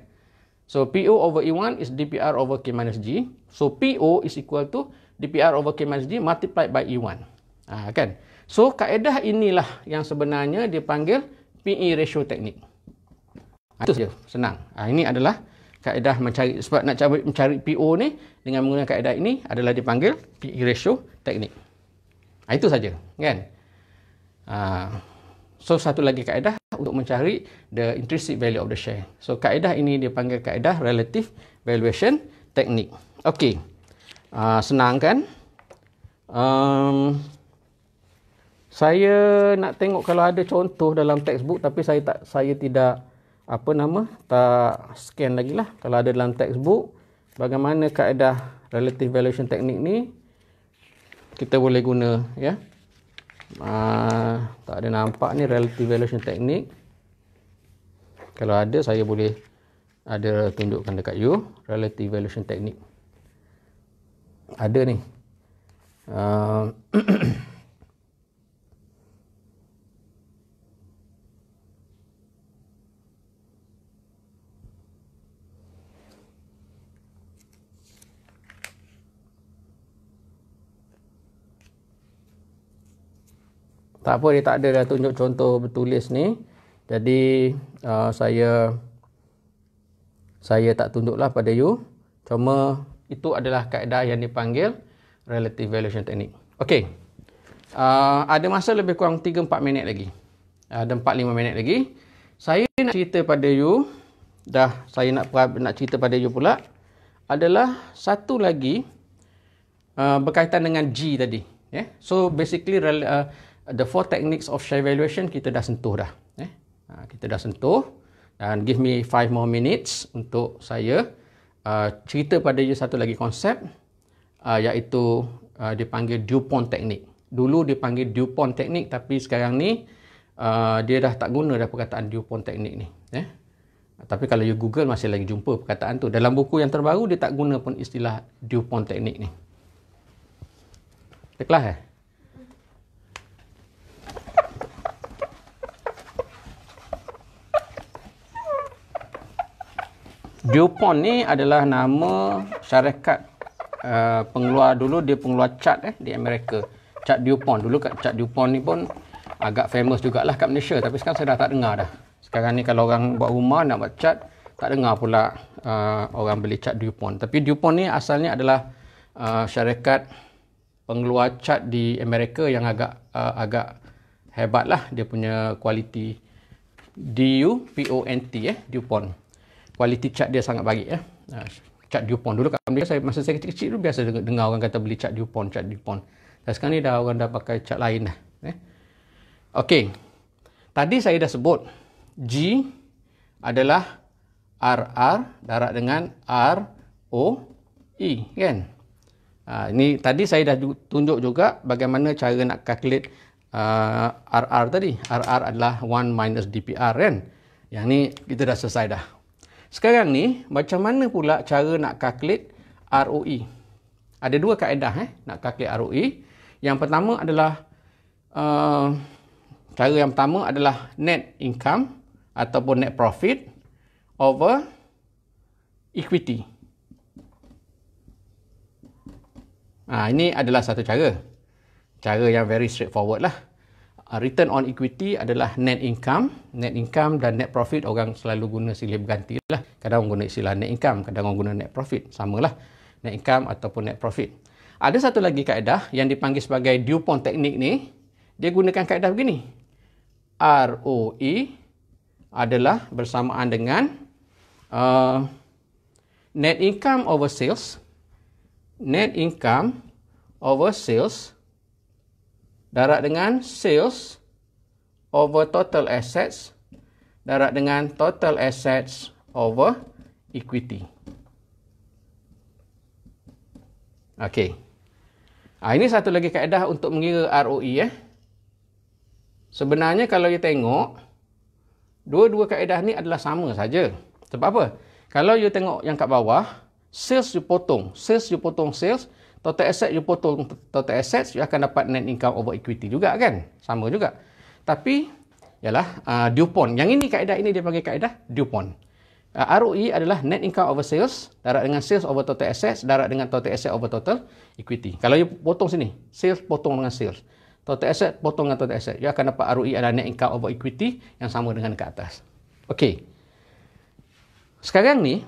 So PO over E1 is DPR over K minus G. So PO is equal to DPR over K minus G multiplied by E1. Kan? So kaedah inilah yang sebenarnya dipanggil PE ratio teknik. Itu saja, senang. Ini adalah kaedah mencari, sebab nak mencari PO ni dengan menggunakan kaedah ini adalah dipanggil PE ratio teknik. Itu saja, kan? So satu lagi kaedah untuk mencari the intrinsic value of the share. So kaedah ini dipanggil kaedah relative valuation technique. Okey. Senang kan? Saya nak tengok kalau ada contoh dalam textbook, tapi saya tidak tak scan lagi lah. Kalau ada dalam textbook bagaimana kaedah relative valuation technique ni, kita boleh guna ya. Tak ada nampak ni relative valuation technique. Kalau ada, saya boleh ada tunjukkan dekat you relative valuation technique. Ada ni. Tak apa, dia tak ada dah tunjuk contoh bertulis ni. Jadi saya tak tunjuklah pada you. Cuma itu adalah kaedah yang dipanggil relative valuation technique. Okey. Ada masa lebih kurang 3-4 minit lagi. Ada 4-5 minit lagi. Saya nak cerita pada you, saya nak cerita pada you pula adalah satu lagi berkaitan dengan G tadi. So basically the 4 techniques of share valuation kita dah sentuh dah. Kita dah sentuh, dan give me 5 more minutes untuk saya cerita pada you satu lagi konsep, iaitu dipanggil DuPont technique. Dulu dipanggil DuPont technique, tapi sekarang ni dia dah tak guna dah perkataan DuPont technique ni. Tapi kalau you Google masih lagi jumpa perkataan tu. Dalam buku yang terbaru dia tak guna pun istilah DuPont technique ni. Kelas DuPont ni adalah nama syarikat pengeluar. Dulu dia pengeluar cat di Amerika. Cat DuPont. Dulu cat DuPont ni pun agak famous jugalah kat Malaysia. Tapi sekarang saya dah tak dengar dah. Sekarang ni kalau orang buat rumah nak buat cat, tak dengar pula orang beli cat DuPont. Tapi DuPont ni asalnya adalah syarikat pengeluar cat di Amerika yang agak hebat lah. Dia punya kualiti DuPont DuPont. Kualiti cat dia sangat baik cat DuPont. Dulu kat Malaysia, masa saya kecil-kecil dulu biasa dengar orang kata beli cat DuPont. Dan sekarang ni orang dah pakai cat lain dah. Okey. Tadi saya dah sebut G adalah RR darab dengan ROE kan. Ini tadi saya dah tunjuk juga bagaimana cara nak calculate RR tadi. RR adalah 1 minus DPR kan. Yang ni kita dah selesai dah. Sekarang ni, macam mana pula cara nak calculate ROE? Ada dua kaedah nak calculate ROE. Yang pertama adalah, cara yang pertama adalah net income ataupun net profit over equity. Ini adalah satu cara. Cara yang very straightforward lah. Return on equity adalah net income. Net income dan net profit orang selalu guna silih berganti lah. Kadang orang guna istilah net income, kadang orang guna net profit. Samalah. Net income ataupun net profit. Ada satu lagi kaedah yang dipanggil sebagai DuPont technique ni. Dia gunakan kaedah begini. ROE adalah bersamaan dengan net income over sales. Net income over sales darab dengan sales over total assets darab dengan total assets over equity. Okey. Ini satu lagi kaedah untuk mengira ROE. Sebenarnya kalau you tengok, dua-dua kaedah ni adalah sama saja. Sebab apa? Kalau you tengok yang kat bawah, sales you potong sales, total asset you potong total assets, you akan dapat net income over equity juga kan? Sama juga. Tapi, DuPont. Yang ini kaedah ini dia panggil kaedah DuPont. ROE adalah net income over sales, darab dengan sales over total assets, darab dengan total asset over total equity. Kalau you potong sini, sales potong dengan sales, total asset potong dengan total asset, you akan dapat ROE adalah net income over equity yang sama dengan ke atas. Okey. Sekarang ni,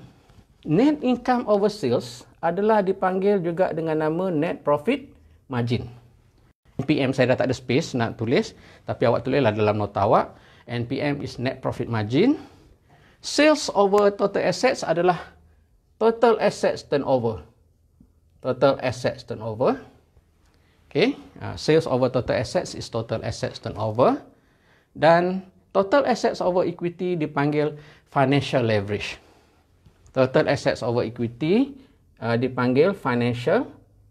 net income over sales adalah dipanggil juga dengan nama net profit margin. PM saya dah tak ada space nak tulis, tapi awak tulislah dalam nota awak. NPM is net profit margin. Sales over total assets adalah total assets turnover. Total assets turnover. Okay, sales over total assets is total assets turnover. Dan total assets over equity dipanggil financial leverage. Total assets over equity dipanggil financial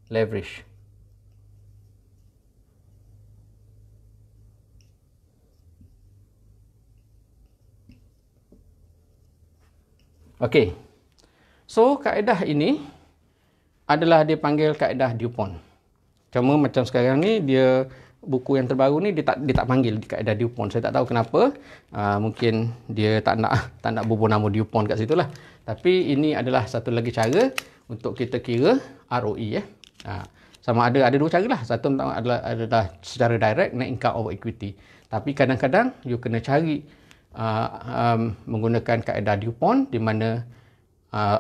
leverage. Okey. So kaedah ini adalah dipanggil kaedah DuPont. Cuma macam sekarang ni dia buku yang terbaru ni dia tak panggil kaedah DuPont. Saya tak tahu kenapa. Mungkin dia tak nak bubuh nama DuPont kat situ lah. Tapi ini adalah satu lagi cara untuk kita kira ROE sama ada dua cara lah. Satu adalah secara direct net income over equity. Tapi kadang-kadang you kena cari menggunakan kaedah DuPont di mana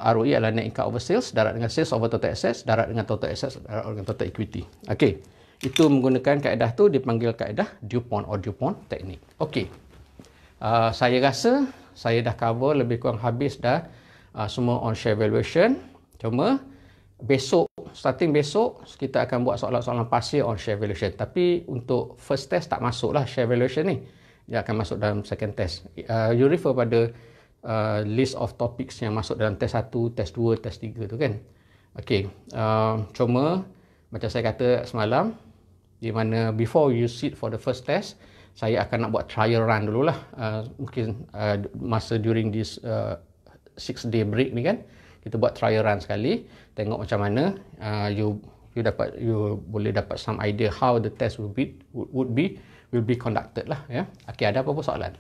ROE adalah net income over sales darab dengan sales over total assets darab dengan total assets darab dengan total equity. Okey. Itu menggunakan kaedah tu dipanggil kaedah DuPont or DuPont technique. Okey. Saya rasa saya dah cover lebih kurang habis dah semua on share valuation. Cuma starting besok kita akan buat soalan-soalan pasir on share valuation. Tapi untuk first test tak masuk lah share valuation ni. Dia akan masuk dalam second test. You refer pada list of topics yang masuk dalam test 1, test 2, test 3 tu kan. Okey. Cuma macam saya kata semalam, di mana before you sit for the first test, saya akan nak buat trial run dululah. Mungkin masa during this 6-day break ni kan, kita buat trial run sekali, tengok macam mana you boleh dapat some idea how the test will be conducted lah ya. Okey, ada apa-apa soalan?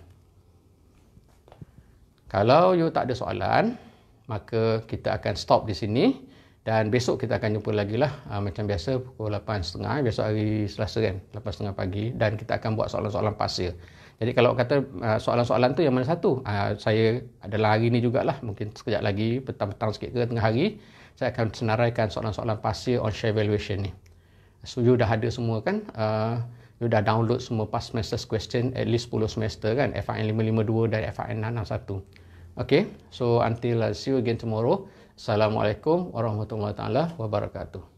Kalau you tak ada soalan, maka kita akan stop di sini dan besok kita akan jumpa lagi lah macam biasa pukul 8.30 besok hari Selasa kan, 8.30 pagi, dan kita akan buat soalan-soalan pasir. Jadi kalau kata soalan-soalan tu yang mana satu, saya adalah hari ni jugalah, mungkin sekejap lagi petang-petang sikit ke tengah hari, saya akan senaraikan soalan-soalan pasir on share valuation ni. So you dah ada semua kan, you dah download semua past semester question at least 10 semester kan, FIN 552 dan FIN 661. Okay, so until see you again tomorrow. Assalamualaikum warahmatullahi wabarakatuh.